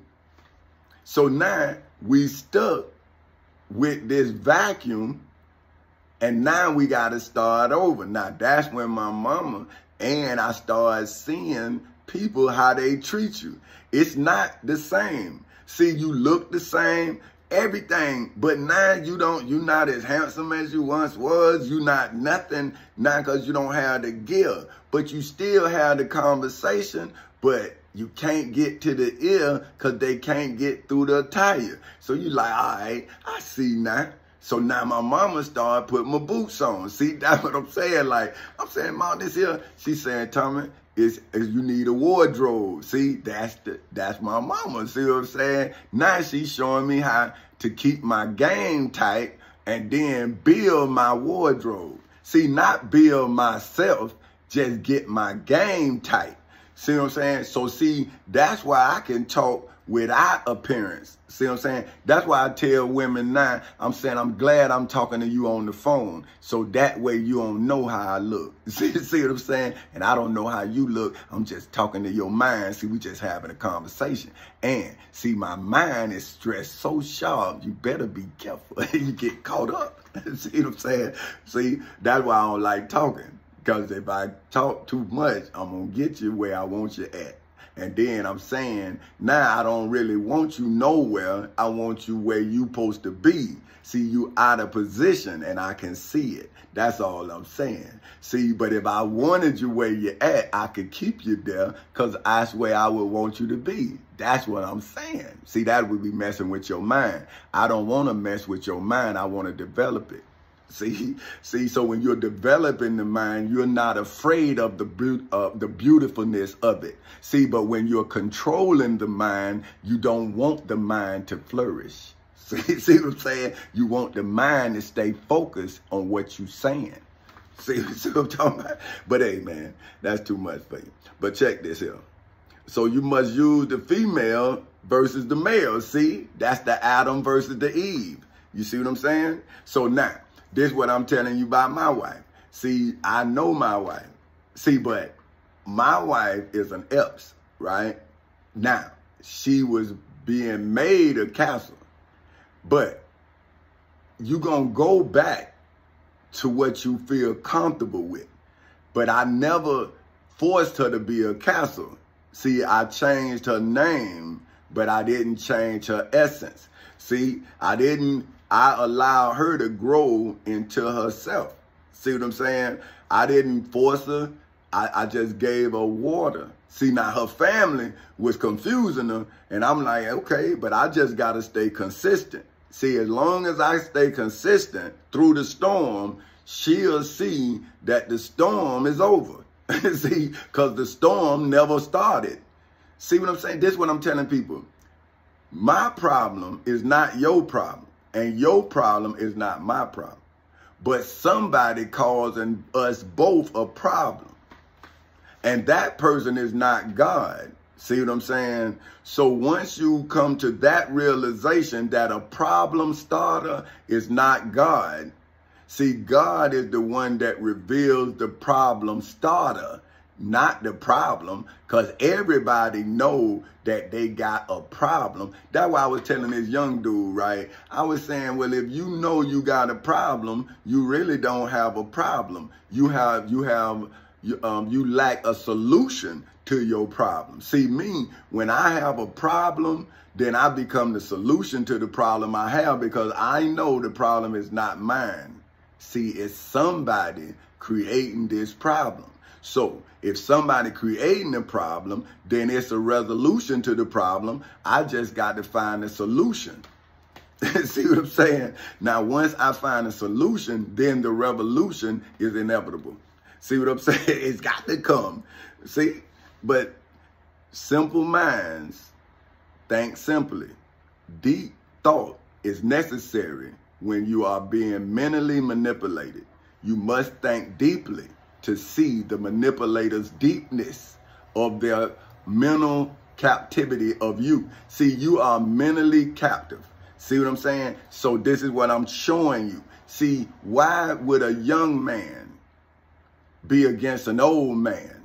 Speaker 1: So now we stuck with this vacuum, and now we got to start over. Now that's when my mama and I started seeing people, how they treat you. It's not the same. See, you look the same, everything, but now you're not as handsome as you once was. You not nothing now because you don't have the gear, but you still have the conversation, but you can't get to the ear because they can't get through the attire. So you like, all right, I see now. So now my mama started putting my boots on. See, that's what I'm saying. Like, I'm saying, Mom, this here. She's saying, Tommy, is you need a wardrobe. See, that's my mama. See what I'm saying? Now she's showing me how to keep my game tight and then build my wardrobe. See, not build myself, just get my game tight. See what I'm saying? So see, that's why I can talk without appearance. See what I'm saying? That's why I tell women now, I'm saying, I'm glad I'm talking to you on the phone. So that way you don't know how I look. See what I'm saying? And I don't know how you look. I'm just talking to your mind. See, we just having a conversation. And see, my mind is stressed so sharp, you better be careful. You get caught up. See what I'm saying? See, that's why I don't like talking. Because if I talk too much, I'm going to get you where I want you at. And then I'm saying, now I don't really want you nowhere. I want you where you supposed to be. See, you out of position and I can see it. That's all I'm saying. See, but if I wanted you where you're at, I could keep you there because that's where I would want you to be. That's what I'm saying. See, that would be messing with your mind. I don't want to mess with your mind. I want to develop it. See, so when you're developing the mind, you're not afraid of the beautifulness of it. See, but when you're controlling the mind, you don't want the mind to flourish. See what I'm saying? You want the mind to stay focused on what you're saying. See what I'm talking about? But hey, man, that's too much for you. But check this here. So you must use the female versus the male. See, that's the Adam versus the Eve. You see what I'm saying? So now, this is what I'm telling you about my wife. See, I know my wife. See, but my wife is an Epps, right? Now, she was being made a castle. But you're going to go back to what you feel comfortable with. But I never forced her to be a castle. See, I changed her name, but I didn't change her essence. See, I allowed her to grow into herself. See what I'm saying? I didn't force her. I just gave her water. See, now her family was confusing her, and I'm like, okay, but I just got to stay consistent. See, as long as I stay consistent through the storm, she'll see that the storm is over. See, because the storm never started. See what I'm saying? This is what I'm telling people. My problem is not your problem. And your problem is not my problem. But somebody causing us both a problem. And that person is not God. See what I'm saying? So once you come to that realization that a problem starter is not God, see, God is the one that reveals the problem starter, not the problem, because everybody know that they got a problem. That's why I was telling this young dude, right? I was saying, well, if you know you got a problem, you really don't have a problem. You lack a solution to your problem. See, me, when I have a problem, then I become the solution to the problem I have because I know the problem is not mine. See, it's somebody creating this problem. So if somebody creating the problem, then it's a resolution to the problem. I just got to find a solution. See what I'm saying? Now, once I find a solution, then the revolution is inevitable. See what I'm saying? It's got to come. See? But simple minds think simply. Deep thought is necessary when you are being mentally manipulated. You must think deeply to see the manipulator's deepness of their mental captivity of you. See, you are mentally captive. See what I'm saying? So this is what I'm showing you. See, why would a young man be against an old man?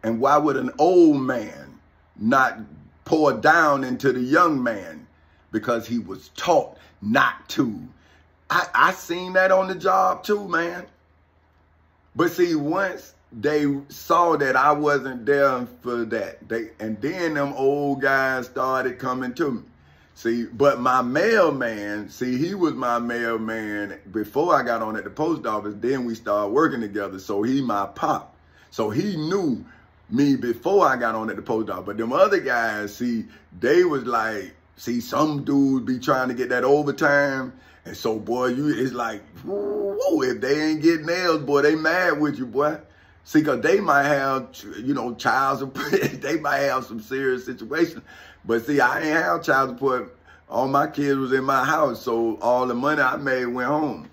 Speaker 1: And why would an old man not pour down into the young man? Because he was taught not to. I seen that on the job too, man. But see, once they saw that I wasn't there for that, and then them old guys started coming to me. See, but my mailman, see, he was my mailman before I got on at the post office. Then we started working together. So he my pop. So he knew me before I got on at the post office. But them other guys, see, they was like, see, some dudes be trying to get that overtime. And so, boy, it's like, whoa, if they ain't getting nails, boy, they mad with you, boy. See, because they might have, you know, child support. They might have some serious situation. But see, I ain't have child support. All my kids was in my house, so all the money I made went home.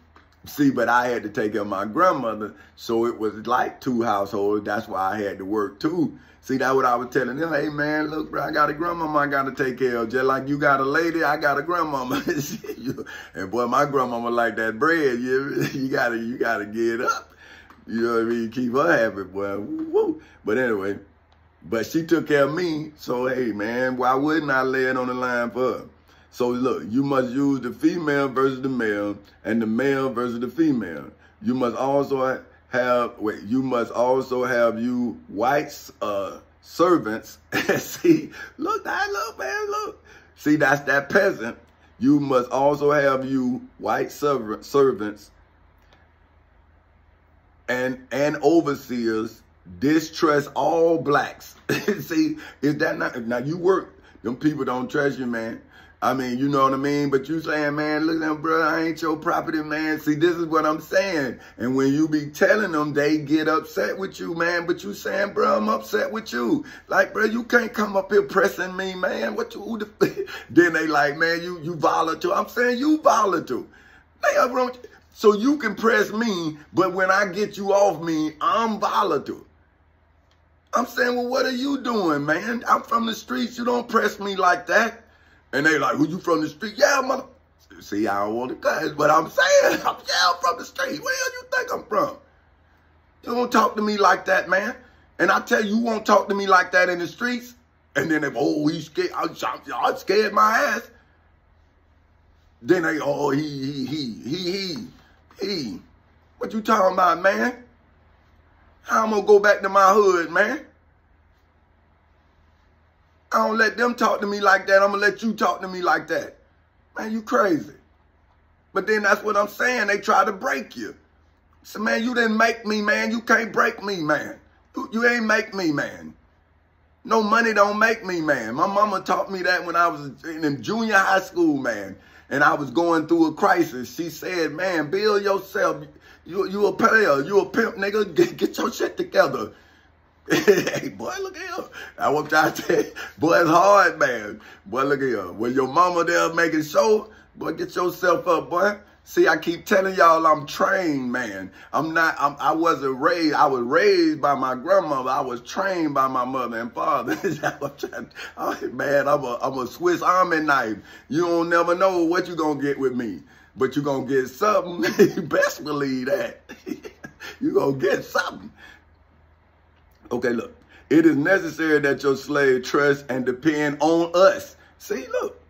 Speaker 1: See, but I had to take care of my grandmother, so it was like two households. That's why I had to work too. See, that's what I was telling them. Hey, man, look, bro, I got a grandmama I got to take care of. Just like you got a lady, I got a grandmama. And boy, my grandmama like that bread. You gotta get up. You know what I mean? Keep her happy, boy. Woo. But anyway, but she took care of me. So, hey, man, why wouldn't I lay it on the line for her? So, look, you must use the female versus the male and the male versus the female. You must also have, you white servants. See, look, man, look. See, that's that peasant. You must also have you white servants and overseers distrust all blacks. See, is that not, now you work, them people don't trust you, man. I mean, you know what I mean? But you saying, man, look at them, bro, I ain't your property, man. See, this is what I'm saying. And when you be telling them, they get upset with you, man. But you saying, bro, I'm upset with you. Like, bro, you can't come up here pressing me, man. What you, then they like, man, you volatile. I'm saying you volatile. So you can press me, but when I get you off me, I'm volatile. I'm saying, well, what are you doing, man? I'm from the streets. You don't press me like that. And they like, who you from the street? Yeah, mother. See, I don't want to cuss, but I'm saying, I'm from the street. Where you think I'm from? You don't talk to me like that, man. And I tell you won't talk to me like that in the streets. And then they, oh, he's scared. I scared my ass. Then they, oh, he. What you talking about, man? How I'm gonna go back to my hood, man? I don't let them talk to me like that. I'm going to let you talk to me like that. Man, you crazy. But then that's what I'm saying. They try to break you. So, man, you didn't make me, man. You can't break me, man. You ain't make me, man. No money don't make me, man. My mama taught me that when I was in junior high school, man. And I was going through a crisis. She said, man, build yourself. You a player. You a pimp, nigga. Get your shit together. Hey, boy, look at him. I was trying to tell you, boy, it's hard, man. Boy, look at him. When your mama there making show, boy, get yourself up, boy. See, I keep telling y'all I'm trained, man. I wasn't raised. I was raised by my grandmother. I was trained by my mother and father. Man, I'm a Swiss Army knife. You don't never know what you going to get with me. But you going to get something. You best believe that. You going to get something. Okay, look, it is necessary that your slave trust and depend on us. See, look,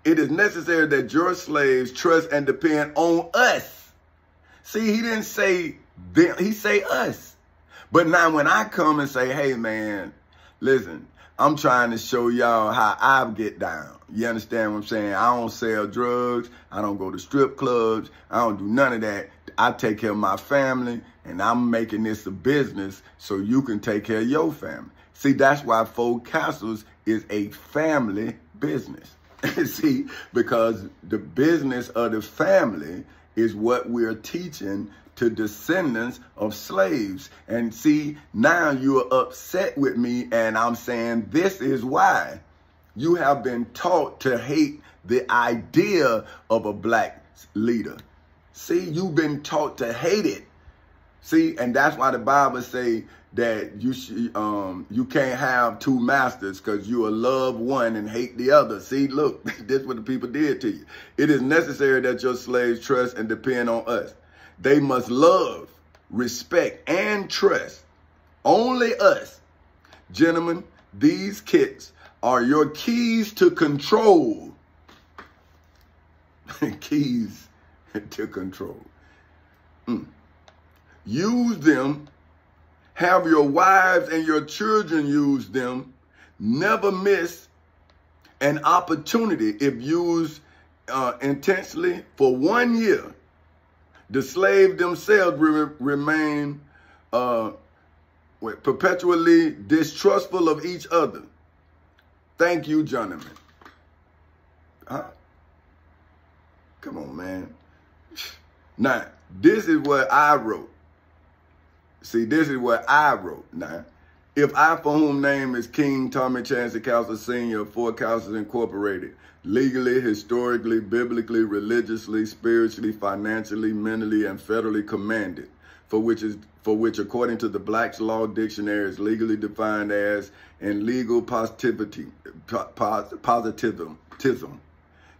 Speaker 1: it is necessary that your slaves trust and depend on us. See, he didn't say them, he say us. But now when I come and say, hey, man, listen, I'm trying to show y'all how I get down. You understand what I'm saying? I don't sell drugs. I don't go to strip clubs. I don't do none of that. I take care of my family, and I'm making this a business so you can take care of your family. See, that's why Four Castles is a family business. See, because the business of the family is what we're teaching to descendants of slaves. And see, now you are upset with me, and I'm saying this is why. You have been taught to hate the idea of a black leader. See, you've been taught to hate it. See, and that's why the Bible say that you can't have two masters, because you will love one and hate the other. See, look, this is what the people did to you. It is necessary that your slaves trust and depend on us. They must love, respect, and trust only us. Gentlemen, these kicks are your keys to control. Keys to control. Use them. Have your wives and your children use them. Never miss an opportunity if used intentionally for 1 year. The slaves themselves remain perpetually distrustful of each other. Thank you, gentlemen. Huh? Come on, man. Now, this is what I wrote. See, this is what I wrote. Now, if I, for whom name is King Tommy Chancey Castle Sr. of Four Castles Incorporated, legally, historically, biblically, religiously, spiritually, financially, mentally, and federally commanded, for which according to the Black's Law Dictionary is legally defined as in legal positivism.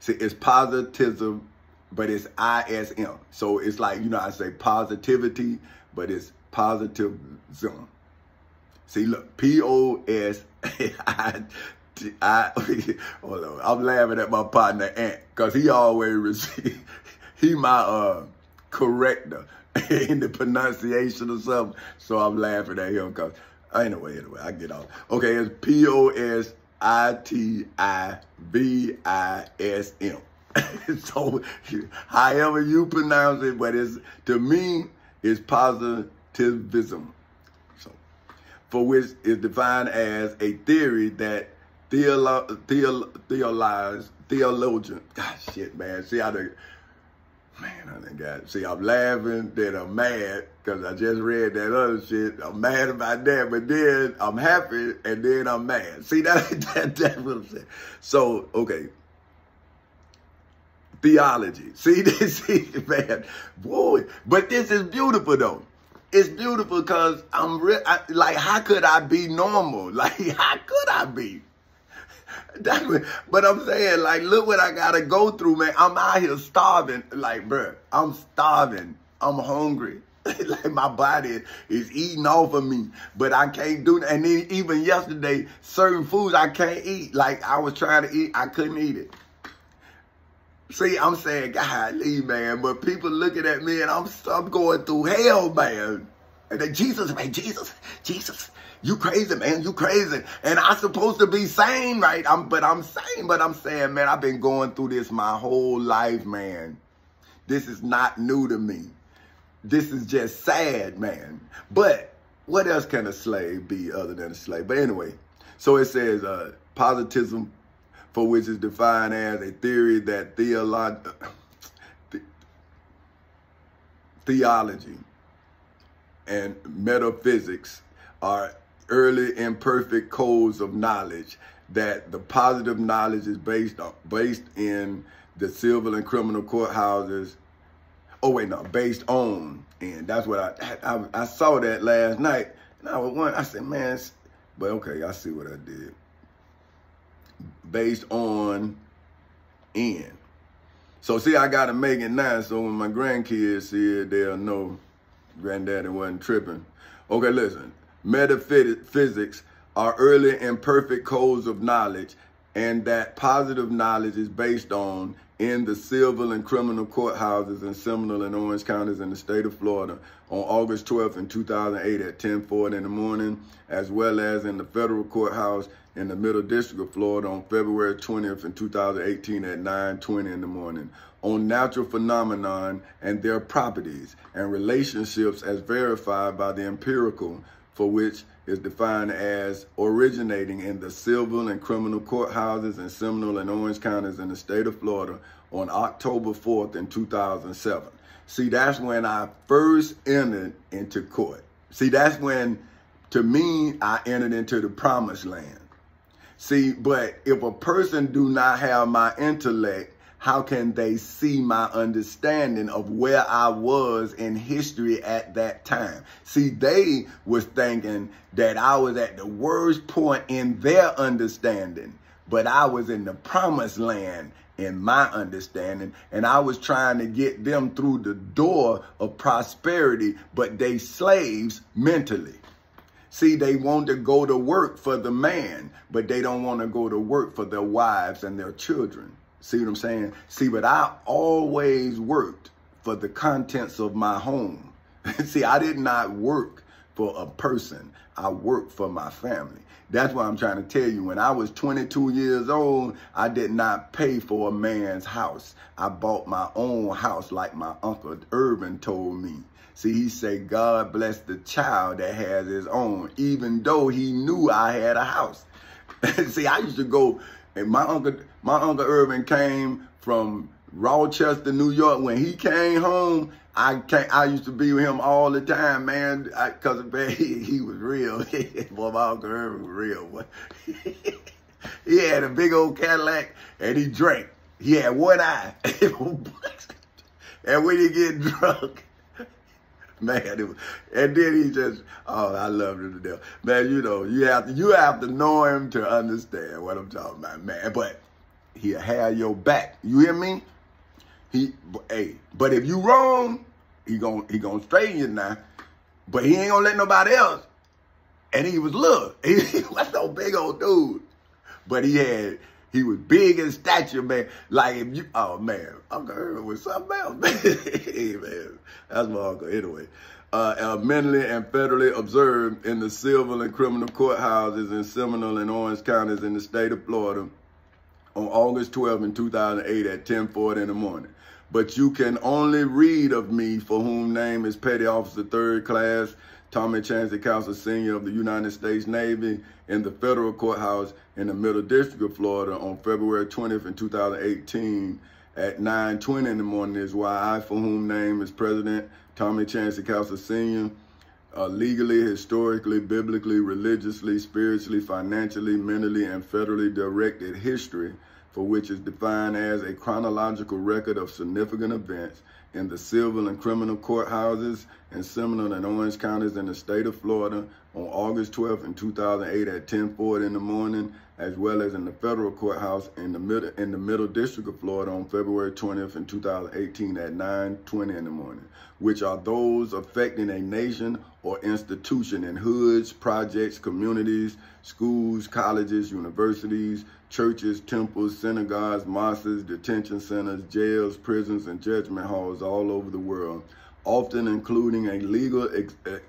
Speaker 1: See, it's positivism, but it's ISM. So it's like, you know, I say positivity, but it's positivism. See, look, P-O-S-I-T-I. Hold on, I'm laughing at my partner Ant, because he always receive, he my corrector in the pronunciation or something. So I'm laughing at him because anyway, I get off. Okay, it's P-O-S-I-T-I-V-I-S-M. So however you pronounce it, but it's, to me, it's positivism. So, for which is defined as a theory that theologian. God, shit, man. See how they, man, I done got, see, I'm laughing, then I'm mad, because I just read that other shit. I'm mad about that, but then I'm happy, and then I'm mad. See, that's what I'm saying. So, okay. Theology. See this, man. Boy, but this is beautiful, though. It's beautiful because like, how could I be normal? Like, how could I be? But I'm saying, like, look what I got to go through, man. I'm out here starving. Like, bruh, I'm starving. I'm hungry. Like, my body is eating off of me, but I can't do that. And then even yesterday, certain foods I can't eat. Like, I was trying to eat, I couldn't eat it. See, I'm saying, golly, man, but people looking at me and I'm going through hell, man. And they, Jesus, man, Jesus, you crazy, man, you crazy. And I'm supposed to be sane, right? But I'm saying, man, I've been going through this my whole life, man. This is not new to me. This is just sad, man. But what else can a slave be other than a slave? But anyway, so it says positivism, for which is defined as a theory that theology and metaphysics are early imperfect codes of knowledge, that the positive knowledge is based in the civil and criminal courthouses. Oh, wait, no, based on. And that's what I saw that last night. And I said, man, but okay, I see what I did. Based on in. So see, I got to make it now, so when my grandkids see it, they'll know granddaddy wasn't tripping. Okay, listen. Metaphysics are early imperfect codes of knowledge and that positive knowledge is based on in the civil and criminal courthouses in Seminole and Orange counties in the state of Florida on August 12th in 2008 at 10:40 in the morning, as well as in the federal courthouse in the Middle District of Florida on February 20th in 2018 at 9:20 in the morning, on natural phenomenon and their properties and relationships as verified by the empirical, for which is defined as originating in the civil and criminal courthouses in Seminole and Orange counties in the state of Florida on October 4th in 2007. See, that's when I first entered into court. See, that's when, to me, I entered into the promised land. See, but if a person do not have my intellect, how can they see my understanding of where I was in history at that time? See, they was thinking that I was at the worst point in their understanding, but I was in the promised land in my understanding, and I was trying to get them through the door of prosperity, but they slaves mentally. See, they want to go to work for the man, but they don't want to go to work for their wives and their children. See what I'm saying? See, but I always worked for the contents of my home. See, I did not work for a person. I worked for my family. That's what I'm trying to tell you. When I was 22 years old, I did not pay for a man's house. I bought my own house like my Uncle Irvin told me. See, he said, God bless the child that has his own, even though he knew I had a house. See, I used to go, and my Uncle Irvin came from Rochester, New York. When he came home, I used to be with him all the time, man, because he was real. Boy, my Uncle Irvin was real. Boy. He had a big old Cadillac, and he drank. He had one eye. And when he get drunk, man, and then he just, oh, I loved him to death. Man, you know, you have to know him to understand what I'm talking about, man. But he'll have your back. You hear me? But if you wrong, he gonna straighten you now. But he ain't gonna let nobody else. And he was little. He was no big old dude. But he was big in stature, man. Like if you, oh man, Uncle Irvin was something else, man. Hey, man, that's my uncle. Anyway, mentally and federally observed in the civil and criminal courthouses in Seminole and Orange counties in the state of Florida on August 12 in 2008 at 10:40 in the morning. But you can only read of me for whom name is Petty Officer 3rd Class Tommy Chancey Counsel Sr. of the United States Navy in the federal courthouse in the Middle District of Florida on February 20th in 2018 at 9:20 in the morning is why I, for whom name is President Tommy Chancey Counsel Sr., legally, historically, biblically, religiously, spiritually, financially, mentally, and federally directed history, for which is defined as a chronological record of significant events in the civil and criminal courthouses in Seminole and Orange counties in the state of Florida on August 12th in 2008 at 10:40 in the morning, as well as in the federal courthouse in the Middle District of Florida on February 20th in 2018 at 9:20 in the morning, which are those affecting a nation or institution in hoods, projects, communities, schools, colleges, universities, churches, temples, synagogues, mosques, detention centers, jails, prisons, and judgment halls all over the world, often including a legal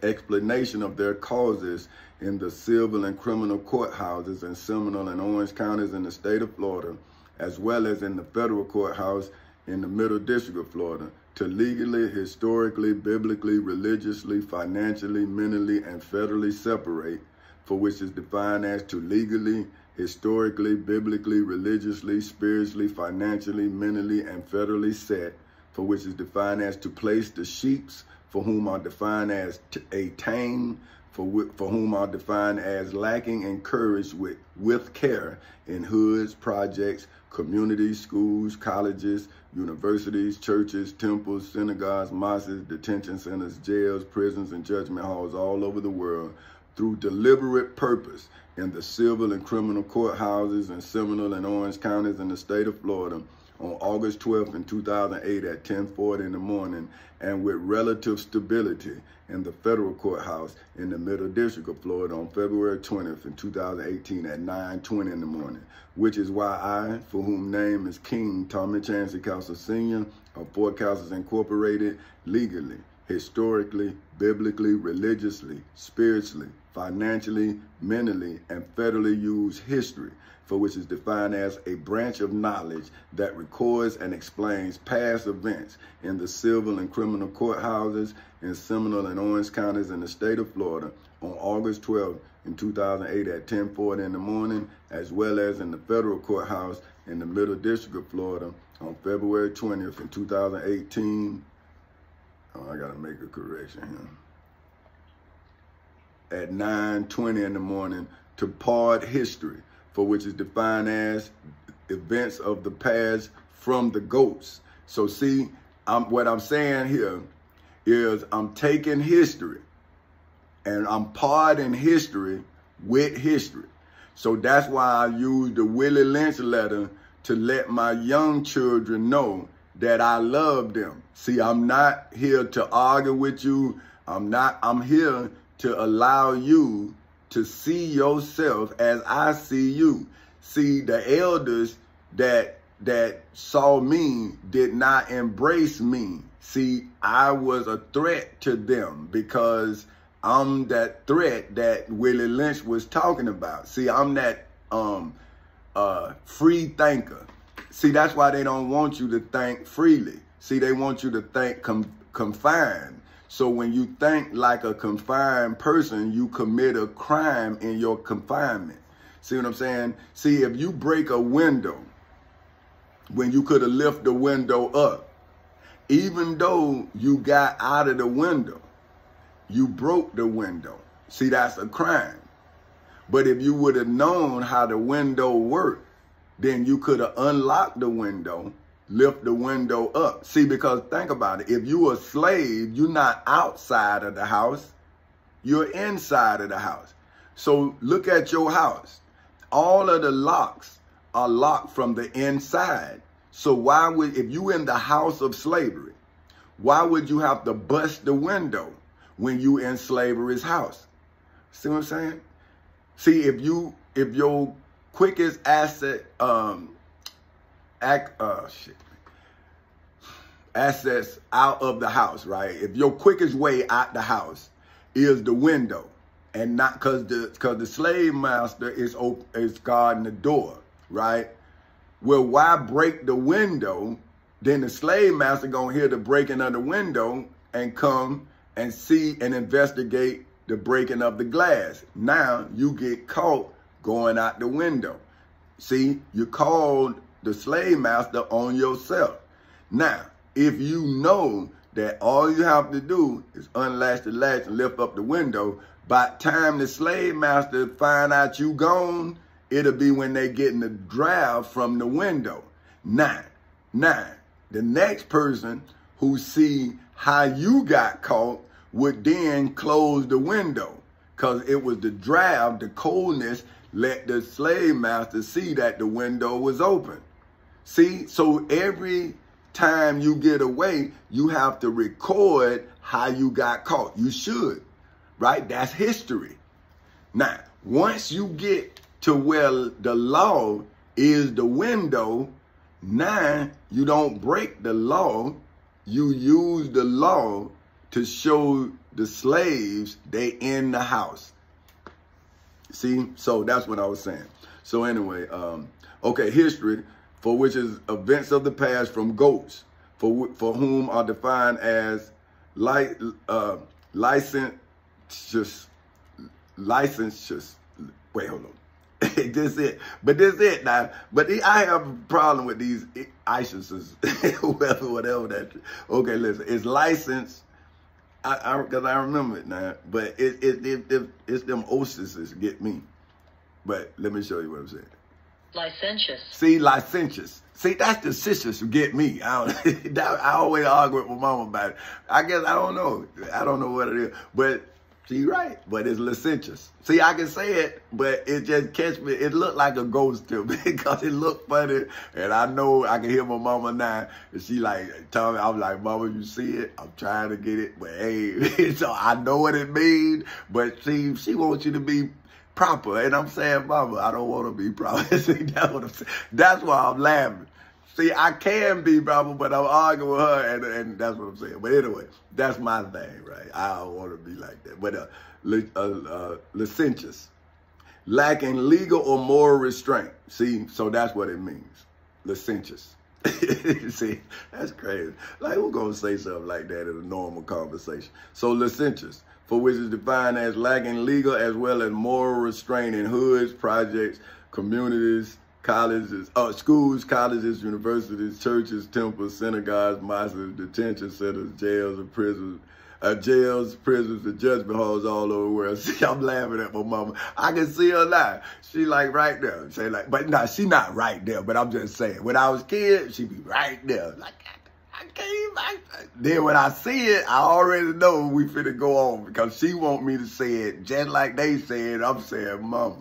Speaker 1: explanation of their causes in the civil and criminal courthouses in Seminole and Orange counties in the state of Florida, as well as in the federal courthouse in the Middle District of Florida, to legally, historically, biblically, religiously, financially, mentally, and federally separate, for which is defined as to legally, historically, biblically, religiously, spiritually, financially, mentally, and federally set, for which is defined as to place the sheeps, for whom are defined as a tame, for whom are defined as lacking in courage with care in hoods, projects, communities, schools, colleges, universities, churches, temples, synagogues, mosques, detention centers, jails, prisons, and judgment halls all over the world, through deliberate purpose in the civil and criminal courthouses in Seminole and Orange counties in the state of Florida on August 12th in 2008 at 10:40 in the morning, and with relative stability in the federal courthouse in the Middle District of Florida on February 20th in 2018 at 9:20 in the morning, which is why I, for whom name is King Tommy Chancey Castle Sr. of Fort Castles Incorporated, legally, historically, biblically, religiously, spiritually, financially, mentally, and federally use history, for which is defined as a branch of knowledge that records and explains past events in the civil and criminal courthouses in Seminole and Orange counties in the state of Florida on August 12th in 2008 at 10:40 in the morning, as well as in the federal courthouse in the Middle District of Florida on February 20th in 2018. Oh, I gotta make a correction here. At 9:20 in the morning to part history, for which is defined as events of the past from the GOATs. So see, what I'm saying here is I'm taking history and I'm parting history with history. So that's why I use the Willie Lynch letter to let my young children know that I love them. See, I'm not here to argue with you. I'm here to allow you to see yourself as I see you. See, the elders that saw me did not embrace me. See, I was a threat to them because I'm that threat that Willie Lynch was talking about. See, I'm that free thinker. See, that's why they don't want you to think freely. See, they want you to think confined. So when you think like a confined person, you commit a crime in your confinement. See what I'm saying? See, if you break a window when you could have lifted the window up, even though you got out of the window, you broke the window. See, that's a crime. But if you would have known how the window worked, then you could have unlocked the window, lift the window up. See, because think about it. If you're a slave, you're not outside of the house. You're inside of the house. So look at your house. All of the locks are locked from the inside. So why would, if you in the house of slavery, why would you have to bust the window when you in slavery's house? See what I'm saying? See, if your quickest asset, assets out of the house, right? If your quickest way out the house is the window, and not because the slave master is guarding the door, right? Well, why break the window? Then the slave master gonna hear the breaking of the window and come and see and investigate the breaking of the glass. Now you get caught going out the window. See, you called the slave master on yourself. Now, if you know that all you have to do is unlatch the latch and lift up the window, by the time the slave master find out you gone, it'll be when they getting the draft from the window. Now, the next person who see how you got caught would then close the window, because it was the draft, the coldness, let the slave master see that the window was open. See, so every time you get away, you have to record how you got caught. You should, right? That's history. Now, once you get to where the law is the window, now you don't break the law. You use the law to show the slaves they in the house. See, so that's what I was saying. So anyway, okay, history, for which is events of the past from GOATs, for whom are defined as licentious. Wait, hold on. This it. But this it now. But I have a problem with these ISISes, whatever that. Okay, listen. It's licensed. Because I remember it now. But it's them OSISes get me. But let me show you what I'm saying.
Speaker 2: Licentious.
Speaker 1: See, licentious. See, that's the sisters who get me. I always argue with my mama about it. I guess I don't know. I don't know what it is. But She right, but it's licentious. See, I can say it, but it just catch me. It looked like a ghost to me because it looked funny. And I know I can hear my mama now. And she like, tell me, I'm like, mama, you see it? I'm trying to get it. But hey, so I know what it means. But she wants you to be proper. And I'm saying, mama, I don't want to be proper. See, that's what I'm saying. That's why I'm laughing. See, I can be proper, but I'm arguing with her, and that's what I'm saying. But anyway, that's my thing, right? I don't want to be like that. But licentious, lacking legal or moral restraint. See, so that's what it means, licentious. See, that's crazy. Like, who's going to say something like that in a normal conversation? So licentious, for which is defined as lacking legal as well as moral restraint in hoods, projects, communities, colleges, schools, colleges, universities, churches, temples, synagogues, mosques, detention centers, jails, and prisons, and judgment halls all over the world. See, I'm laughing at my mama. I can see her now. She like right there. Say like, but no, she not right there. But I'm just saying, when I was a kid, she be right there. Like, I can't. Then when I see it, I already know we finna go on because she want me to say it just like they said. I'm saying, mama,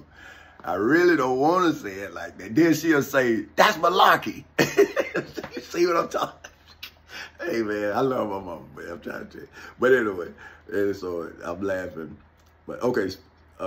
Speaker 1: I really don't want to say it like that. Then she'll say, that's malarkey. You see what I'm talking? Hey, man, I love my mama, man. I'm trying to tell you. But anyway, and so I'm laughing. But okay,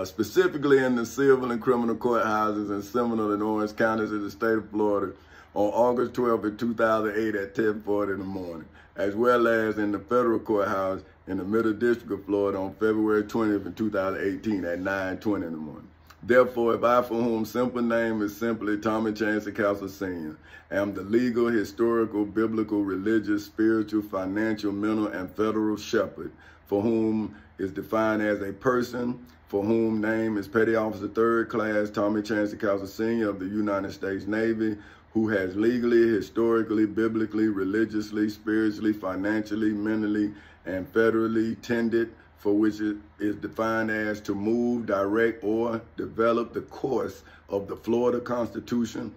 Speaker 1: specifically in the civil and criminal courthouses in Seminole and Orange counties in the state of Florida on August 12th of 2008 at 10:40 in the morning, as well as in the federal courthouse in the Middle District of Florida on February 20th of 2018 at 9:20 in the morning. Therefore, if I, for whom simple name is simply Tommy Chancey Castle Sr., am the legal, historical, biblical, religious, spiritual, financial, mental, and federal shepherd, for whom is defined as a person, for whom name is Petty Officer 3rd Class Tommy Chancey Castle Sr. of the United States Navy, who has legally, historically, biblically, religiously, spiritually, financially, mentally, and federally tended, for which it is defined as to move, direct, or develop the course of the Florida Constitution,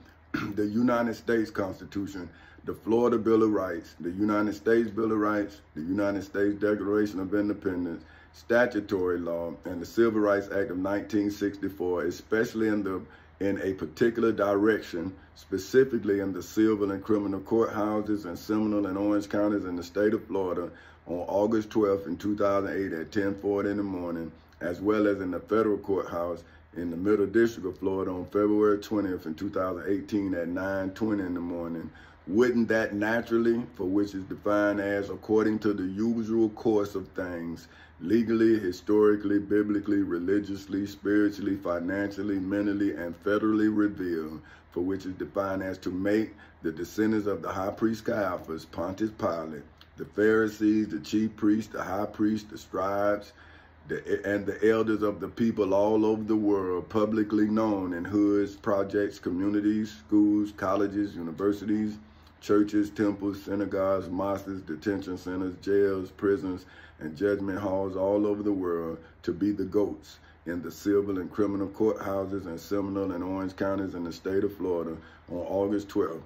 Speaker 1: the United States Constitution, the Florida Bill of Rights, the United States Bill of Rights, the United States Declaration of Independence, statutory law, and the Civil Rights Act of 1964, especially in a particular direction, specifically in the civil and criminal courthouses in Seminole and Orange counties in the state of Florida on August 12th in 2008 at 10:40 in the morning, as well as in the federal courthouse in the Middle District of Florida on February 20th in 2018 at 9:20 in the morning. Wouldn't that naturally, for which is defined as according to the usual course of things, legally, historically, biblically, religiously, spiritually, financially, mentally, and federally revealed, for which is defined as to make the descendants of the high priest Caiaphas, Pontius Pilate, the Pharisees, the chief priests, the high priests, the scribes, and the elders of the people all over the world, publicly known in hoods, projects, communities, schools, colleges, universities, churches, temples, synagogues, mosques, detention centers, jails, prisons, and judgment halls all over the world, to be the goats in the civil and criminal courthouses in Seminole and Orange counties in the state of Florida on August 12th.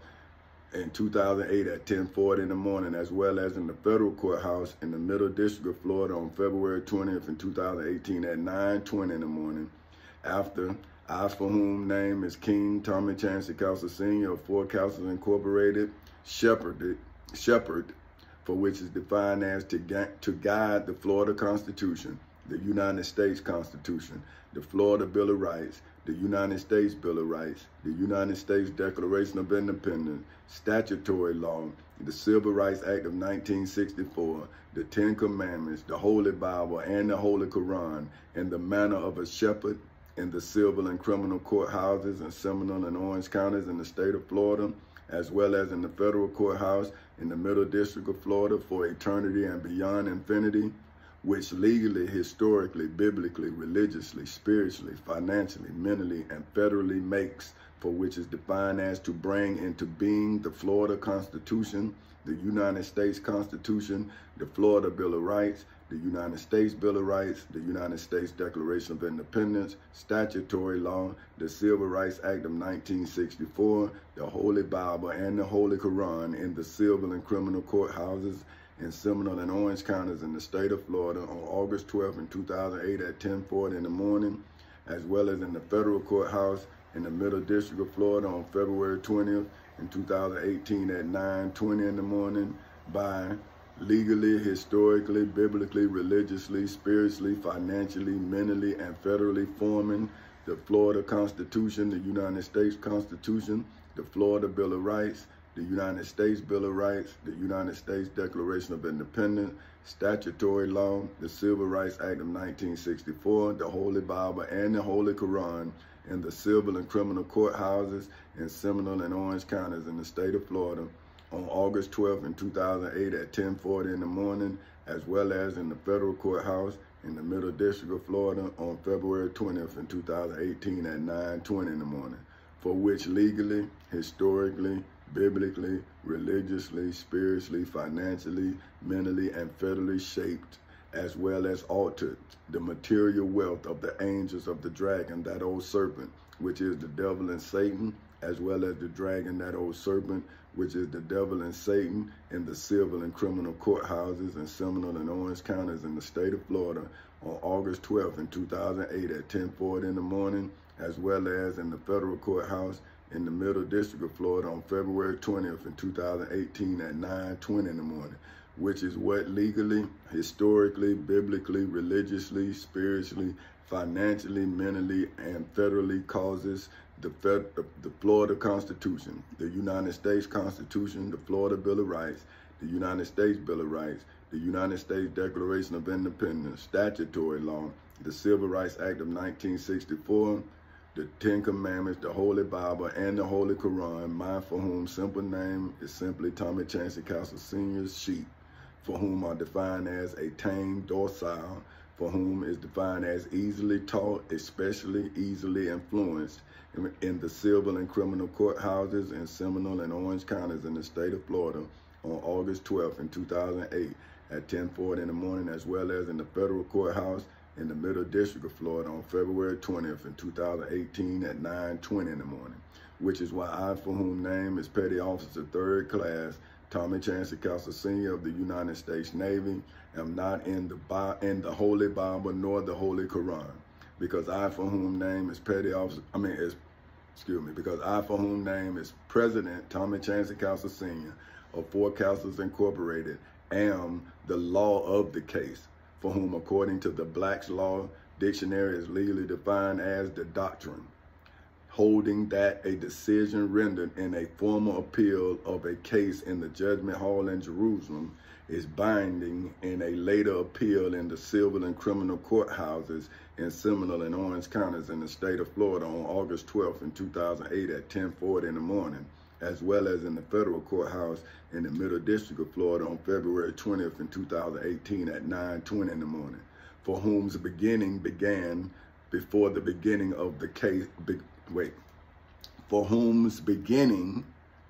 Speaker 1: In 2008 at 10:40 in the morning, as well as in the federal courthouse in the Middle District of Florida on February 20th in 2018 at 9:20 in the morning, after I, for whom name is King Tommy Chancey Castle Sr. of Four Castles Incorporated, shepherd, for which is defined as to guide the Florida Constitution, the United States Constitution, the Florida Bill of Rights, the United States Bill of Rights, the United States Declaration of Independence, statutory law, the Civil Rights Act of 1964, the Ten Commandments, the Holy Bible, and the Holy Quran, in the manner of a shepherd in the civil and criminal courthouses in Seminole and Orange counties in the state of Florida, as well as in the federal courthouse in the Middle District of Florida for eternity and beyond infinity, which legally, historically, biblically, religiously, spiritually, financially, mentally, and federally makes, for which is defined as to bring into being the Florida Constitution, the United States Constitution, the Florida Bill of Rights, the United States Bill of Rights, the United States Declaration of Independence, statutory law, the Civil Rights Act of 1964, the Holy Bible, and the Holy Quran in the civil and criminal courthouses in Seminole and Orange counties in the state of Florida on August 12th in 2008 at 10:40 in the morning, as well as in the federal courthouse in the Middle District of Florida on February 20th in 2018 at 9:20 in the morning by legally, historically, biblically, religiously, spiritually, financially, mentally, and federally forming the Florida Constitution, the United States Constitution, the Florida Bill of Rights, the United States Bill of Rights, the United States Declaration of Independence, statutory law, the Civil Rights Act of 1964, the Holy Bible, and the Holy Quran in the civil and criminal courthouses in Seminole and Orange counties in the state of Florida on August 12th in 2008 at 10:40 in the morning, as well as in the federal courthouse in the Middle District of Florida on February 20th in 2018 at 9:20 in the morning, for which legally, historically, biblically, religiously, spiritually, financially, mentally, and federally shaped, as well as altered, the material wealth of the angels of the dragon, that old serpent, which is the devil and Satan, as well as the dragon, that old serpent, which is the devil and Satan, in the civil and criminal courthouses in Seminole and Orange counties in the state of Florida on August 12th in 2008 at 10:40 in the morning, as well as in the federal courthouse in the Middle District of Florida on February 20th in 2018 at 9:20 in the morning, which is what legally, historically, biblically, religiously, spiritually, financially, mentally, and federally causes the Florida Constitution, the United States Constitution, the Florida Bill of Rights, the United States Bill of Rights, the United States Declaration of Independence, statutory law, the Civil Rights Act of 1964, the Ten Commandments, the Holy Bible, and the Holy Quran, mine for whom simple name is simply Tommy Chancey Castle Sr.'s sheep, for whom are defined as a tame, docile, for whom is defined as easily taught, especially easily influenced, in the civil and criminal courthouses in Seminole and Orange counties in the state of Florida on August 12th in 2008 at 10:40 in the morning, as well as in the federal courthouse in the Middle District of Florida on February 20th in 2018 at 9:20 in the morning, which is why I, for whom name is Petty Officer 3rd Class Tommy Chancey Castle Sr. of the United States Navy, am not in the Holy Bible nor the Holy Quran, because I, for whom name is because I, for whom name is President Tommy Chancey Castle Sr. of Four Castles Incorporated, am the law of the case, for whom, according to the Black's Law Dictionary, is legally defined as the doctrine, holding that a decision rendered in a formal appeal of a case in the judgment hall in Jerusalem is binding in a later appeal in the civil and criminal courthouses in Seminole and Orange counties in the state of Florida on August 12th in 2008 at 10:40 in the morning, as well as in the federal courthouse in the Middle District of Florida on February 20th in 2018 at 9:20 in the morning, for whom's beginning began before the beginning of the case, for whom's beginning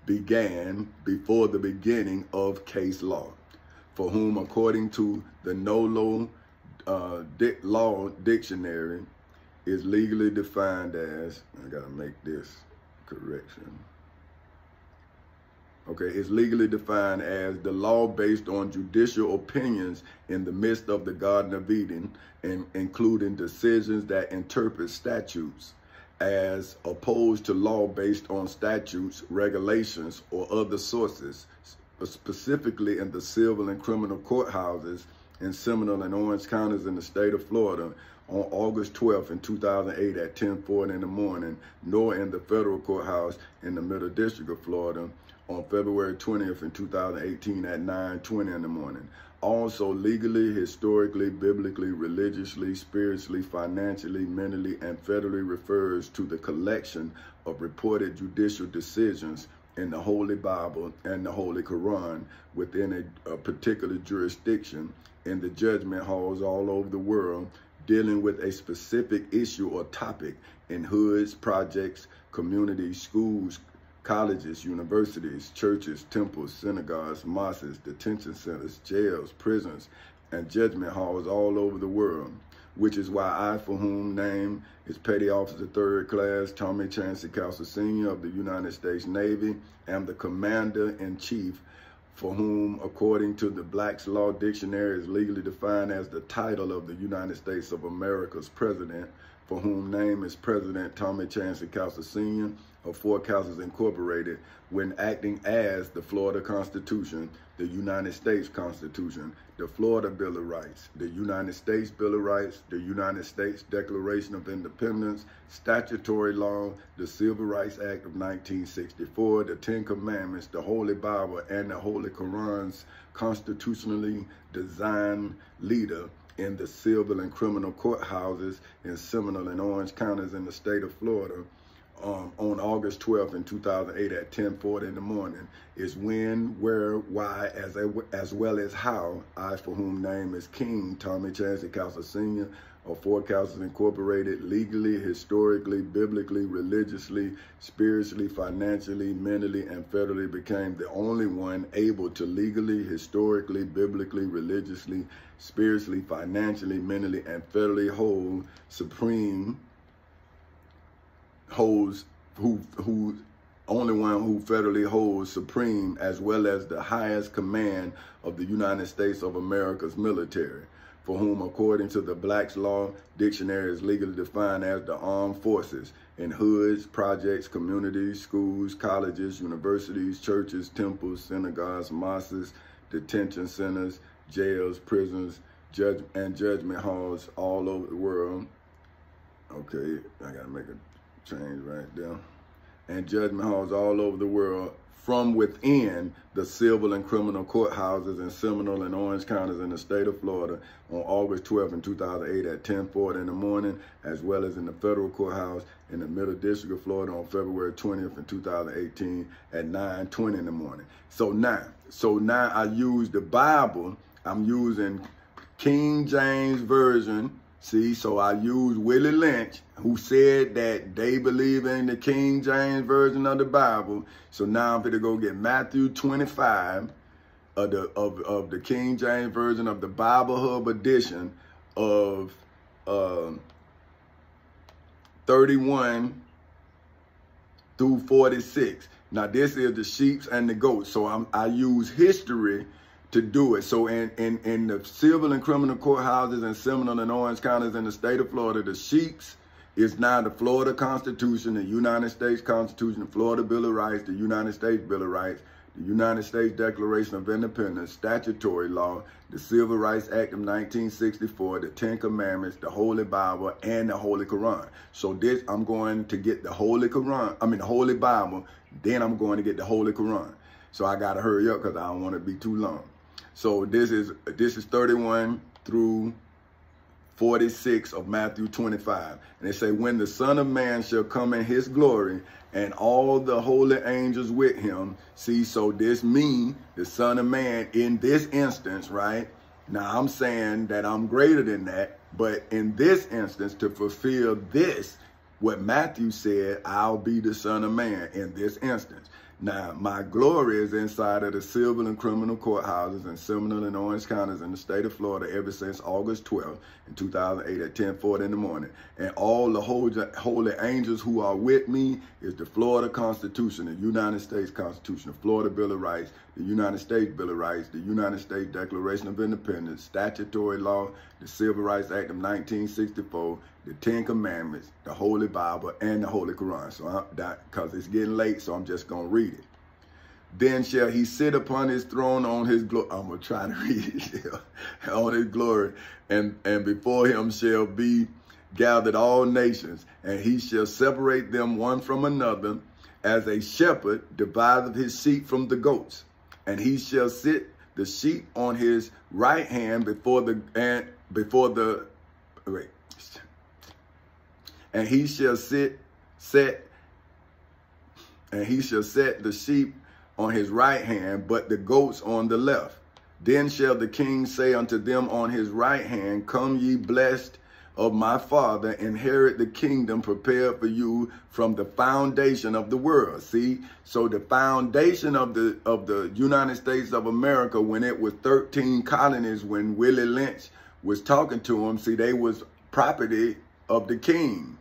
Speaker 1: began before the beginning of case law, for whom, according to the NOLO Law Dictionary, is legally defined as, I gotta make this correction. Okay, it's legally defined as the law based on judicial opinions in the midst of the Garden of Eden, and including decisions that interpret statutes, as opposed to law based on statutes, regulations, or other sources, specifically in the civil and criminal courthouses in Seminole and Orange counties in the state of Florida on August 12th in 2008 at 10:40 in the morning, nor in the federal courthouse in the Middle District of Florida on February 20th in 2018 at 9:20 in the morning. Also legally, historically, biblically, religiously, spiritually, financially, mentally, and federally refers to the collection of reported judicial decisions in the Holy Bible and the Holy Quran within a particular jurisdiction in the judgment halls all over the world, dealing with a specific issue or topic in hoods, projects, communities, schools, colleges, universities, churches, temples, synagogues, mosques, detention centers, jails, prisons, and judgment halls all over the world, which is why I, for whom name is Petty Officer 3rd Class Tommy Chancey Castle Sr. of the United States Navy, am the Commander-in-Chief for whom, according to the Black's Law Dictionary, is legally defined as the title of the United States of America's president, for whom name is President Tommy Chancey Castles Sr. of Fort Castles Incorporated, when acting as the Florida Constitution, the United States Constitution, the Florida Bill of Rights, the United States Bill of Rights, the United States Declaration of Independence, statutory law, the Civil Rights Act of 1964, the Ten Commandments, the Holy Bible, and the Holy Quran's constitutionally designed leader in the civil and criminal courthouses in Seminole and Orange counties in the state of Florida on August 12th in 2008 at 10:40 in the morning is when, where, why, as well as how I, for whom name is King Tommy Chancey Castles Sr. of Fort Castles Incorporated, legally, historically, biblically, religiously, spiritually, financially, mentally, and federally became the only one able to legally, historically, biblically, religiously, spiritually, financially, mentally, and federally hold supreme, only one who federally holds supreme as well as the highest command of the United States of America's military, for whom, according to the Black's Law Dictionary, is legally defined as the armed forces in hoods, projects, communities, schools, colleges, universities, churches, temples, synagogues, mosques, detention centers, jails, prisons, and judgment halls all over the world. Okay, I gotta make a change right there. And judgment halls all over the world from within the civil and criminal courthouses in Seminole and Orange counties in the state of Florida on August 12th in 2008 at 10:40 in the morning, as well as in the federal courthouse in the Middle District of Florida on February 20th in 2018 at 9:20 in the morning. So now I use the Bible. I'm using King James Version. See, so I use Willie Lynch, who said that they believe in the King James Version of the Bible. So now I'm going to go get Matthew 25 of the King James Version of the Bible Hub edition of 31 through 46. Now this is the sheep and the goats. So I use history to do it. So in the civil and criminal courthouses in Seminole and Orange counties in the state of Florida, the sheets is now the Florida Constitution, the United States Constitution, the Florida Bill of Rights, the United States Bill of Rights, the United States Declaration of Independence, statutory law, the Civil Rights Act of 1964, the Ten Commandments, the Holy Bible, and the Holy Quran. So this, I'm going to get the Holy Bible, then I'm going to get the Holy Quran. So I got to hurry up because I don't want to be too long. So this is 31 through 46 of Matthew 25. And they say, when the Son of Man shall come in his glory and all the holy angels with him. See, so this means the Son of Man in this instance, right? Now I'm saying that I'm greater than that, but in this instance, to fulfill this, what Matthew said, I'll be the Son of Man in this instance. Now, my glory is inside of the civil and criminal courthouses in Seminole and Orange counties in the state of Florida ever since August 12th in 2008 at 10:40 in the morning. And all the holy angels who are with me is the Florida Constitution, the United States Constitution, the Florida Bill of Rights, the United States Bill of Rights, the United States Declaration of Independence, statutory law, the Civil Rights Act of 1964, the Ten Commandments, the Holy Bible, and the Holy Quran. So because it's getting late, so I'm just going to read it. Then shall he sit upon his throne on his glory. I'm going to try to read it. On his glory. And before him shall be gathered all nations. And he shall separate them one from another, as a shepherd divideth his sheep from the goats. And he shall sit the sheep on his right hand and he shall set the sheep on his right hand, but the goats on the left. Then shall the king say unto them on his right hand, come ye blessed of my Father, inherit the kingdom prepared for you from the foundation of the world. See, so the foundation of the United States of America, when it was 13 colonies, when Willie Lynch was talking to them, see, they was property of the King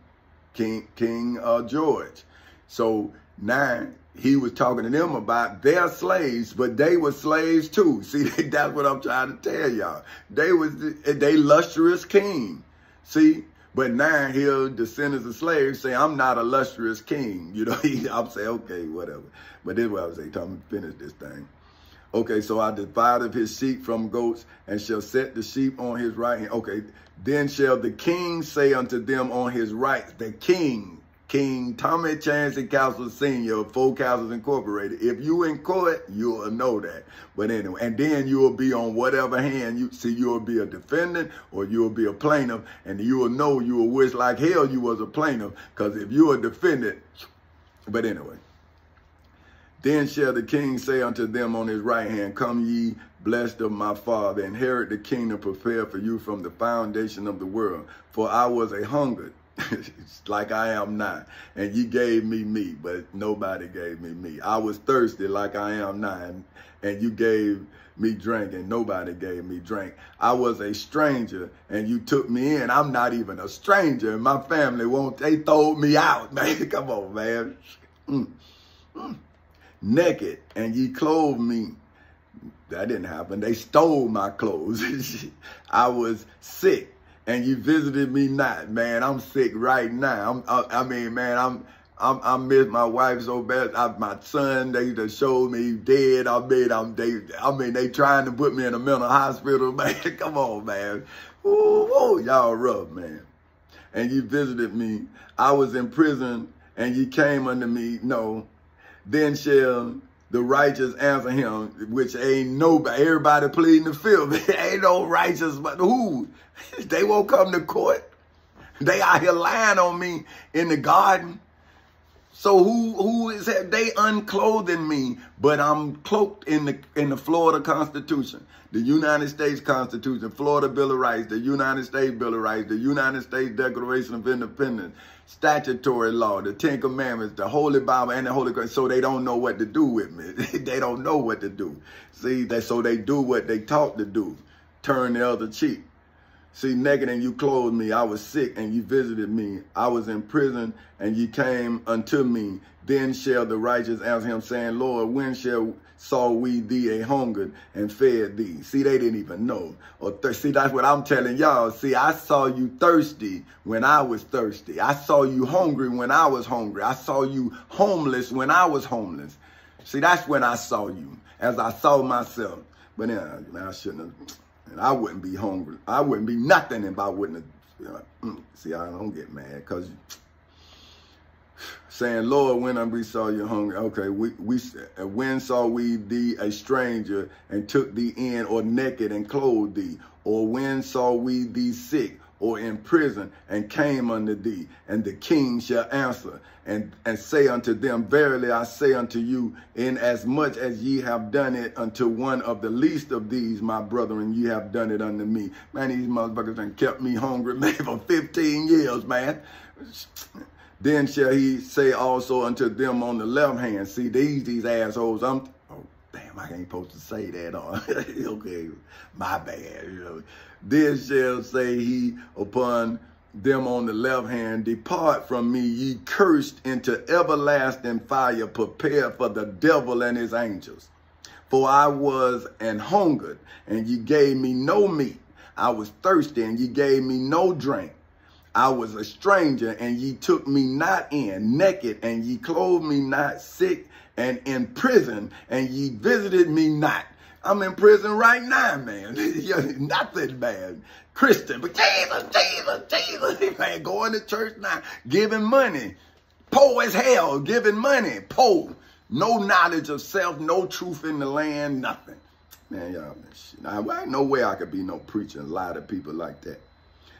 Speaker 1: George. So now he was talking to them about their slaves, but they were slaves too. See, that's what I'm trying to tell y'all. They lustrous king. See, but now here, descendants of slaves say, I'm not a lustrous king. You know, I'm saying, okay, whatever. But this is what I was saying, time to finish this thing. Okay, so I divided his sheep from goats and shall set the sheep on his right hand. Okay, then shall the king say unto them on his right, the king, King Tommy Chancey Castle Sr. of Four Castles Incorporated. If you in court, you'll know that. But anyway, and then you'll be on whatever hand. You'll be a defendant or you'll be a plaintiff, and you'll know you'll wish like hell you was a plaintiff, because if you're a defendant, but anyway. Then shall the king say unto them on his right hand, come ye, blessed of my father, inherit the kingdom prepared for you from the foundation of the world. For I was a hungered, like I am now, and ye gave me meat, but nobody gave me meat. I was thirsty like I am now, and you gave me drink, and nobody gave me drink. I was a stranger, and you took me in. I'm not even a stranger, and my family they throw me out, man. Come on, man. Naked, and ye clothed me. That didn't happen. They stole my clothes. I was sick, and you visited me not. Man, I'm sick right now. I miss my wife so bad. My son, they just showed me dead. They trying to put me in a mental hospital, man. Come on, man. Ooh, y'all rough, man. And you visited me. I was in prison, and you came unto me. No. Then shall the righteous answer him, which ain't nobody, everybody pleading the fifth. Ain't no righteous, but who? They won't come to court. They out here lying on me in the garden. So who is that? They unclothing me, but I'm cloaked in the Florida Constitution, the United States Constitution, Florida Bill of Rights, the United States Bill of Rights, the United States Declaration of Independence, statutory law, the Ten Commandments, the Holy Bible, and the Holy Ghost. So they don't know what to do with me. They don't know what to do. See, so they do what they taught to do, turn the other cheek. See, naked and you clothed me. I was sick and you visited me. I was in prison and you came unto me. Then shall the righteous answer him, saying, Lord, when saw we thee a hungered and fed thee? See, they didn't even know. See, that's what I'm telling y'all. See, I saw you thirsty when I was thirsty. I saw you hungry when I was hungry. I saw you homeless when I was homeless. See, that's when I saw you, as I saw myself. But then, I shouldn't have. And I wouldn't be hungry. I wouldn't be nothing if I wouldn't have. See, I don't get mad because saying, Lord, when we saw you hungry. Okay, when saw we thee a stranger and took thee in, or naked and clothed thee? Or when saw we thee sick or in prison and came unto thee? And the king shall answer and say unto them, verily I say unto you, inasmuch as ye have done it unto one of the least of these, my brethren, ye have done it unto me. Man, these motherfuckers done kept me hungry, man, for 15 years, man. Then shall he say also unto them on the left hand. See, these assholes, oh, damn, I ain't supposed to say that. Okay, my bad. You know. Then shall say he upon them on the left hand, depart from me, ye cursed, into everlasting fire, prepared for the devil and his angels. For I was an hungered, and ye gave me no meat. I was thirsty, and ye gave me no drink. I was a stranger, and ye took me not in, naked, and ye clothed me not, sick, and in prison, and ye visited me not. I'm in prison right now, man. Nothing, man. Christian, but Jesus, man, going to church now, giving money. Poor as hell, giving money, poor. No knowledge of self, no truth in the land, nothing. Man, y'all, shit. Now, ain't no way I could be no preacher and lie to people like that.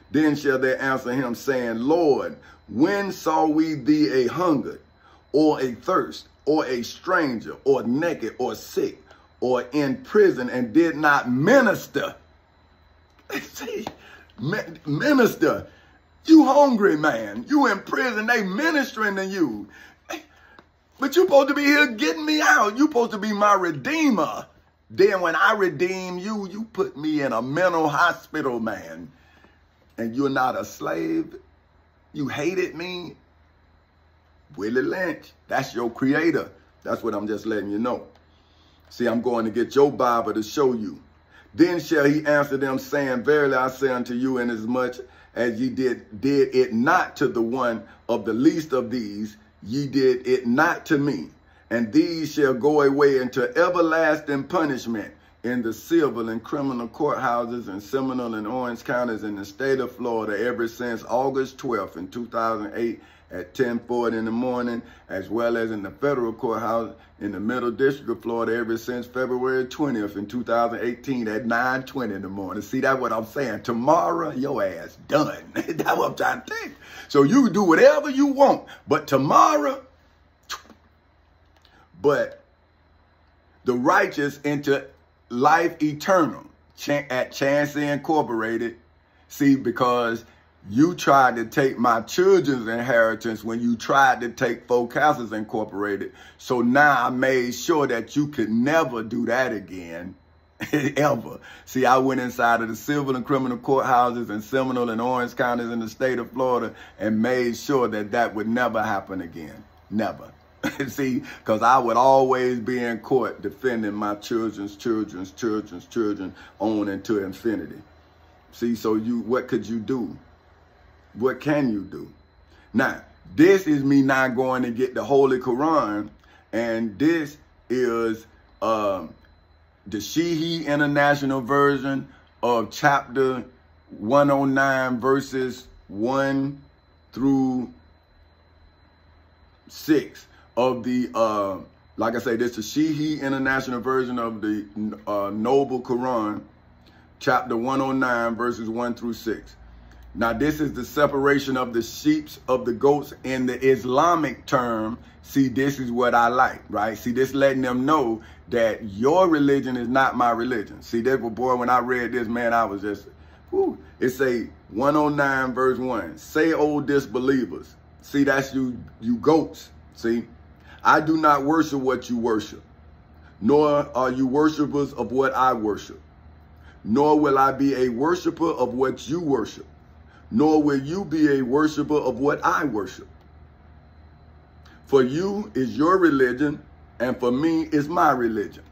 Speaker 1: Then shall they answer him, saying, Lord, when saw we thee a hungered, or a thirst, or a stranger, or naked, or sick, or in prison, and did not minister? See, minister, you hungry, man. You in prison, they ministering to you. But you supposed to be here getting me out. You supposed to be my redeemer. Then when I redeem you, you put me in a mental hospital, man. And you're not a slave. You hated me. Willie Lynch, that's your creator. That's what I'm just letting you know. See, I'm going to get your Bible to show you. Then shall he answer them, saying, verily I say unto you, inasmuch as ye did it not to the one of the least of these, ye did it not to me. And these shall go away into everlasting punishment in the civil and criminal courthouses in Seminole and Orange counties in the state of Florida ever since August 12th in 2008 at 10:40 in the morning, as well as in the federal courthouse in the Middle District of Florida ever since February 20th in 2018 at 9:20 in the morning. See, that's what I'm saying. Tomorrow, your ass done. That's what I'm trying to think. So you do whatever you want, but tomorrow, but the righteous into life eternal at Chancey Incorporated. See, because you tried to take my children's inheritance when you tried to take Four Castles Incorporated. So now I made sure that you could never do that again, ever. See, I went inside of the civil and criminal courthouses in Seminole and Orange counties in the state of Florida and made sure that that would never happen again. Never. See, because I would always be in court defending my children's children on into infinity. See, so what could you do? What can you do? Now, this is me not going to get the Holy Quran, and this is the Sheehy International Version of chapter 109, verses 1 through 6 of the, like I say, this is the Sheehy International Version of the Noble Quran, chapter 109, verses 1 through 6. Now, this is the separation of the sheep of the goats in the Islamic term. See, this is what I like, right? See, this letting them know that your religion is not my religion. See, that, boy, when I read this, man, I was just, whew. It say 109 verse 1. Say, O disbelievers. See, that's you goats. See, I do not worship what you worship, nor are you worshipers of what I worship, nor will I be a worshiper of what you worship, nor will you be a worshiper of what I worship. For you is your religion, and for me is my religion.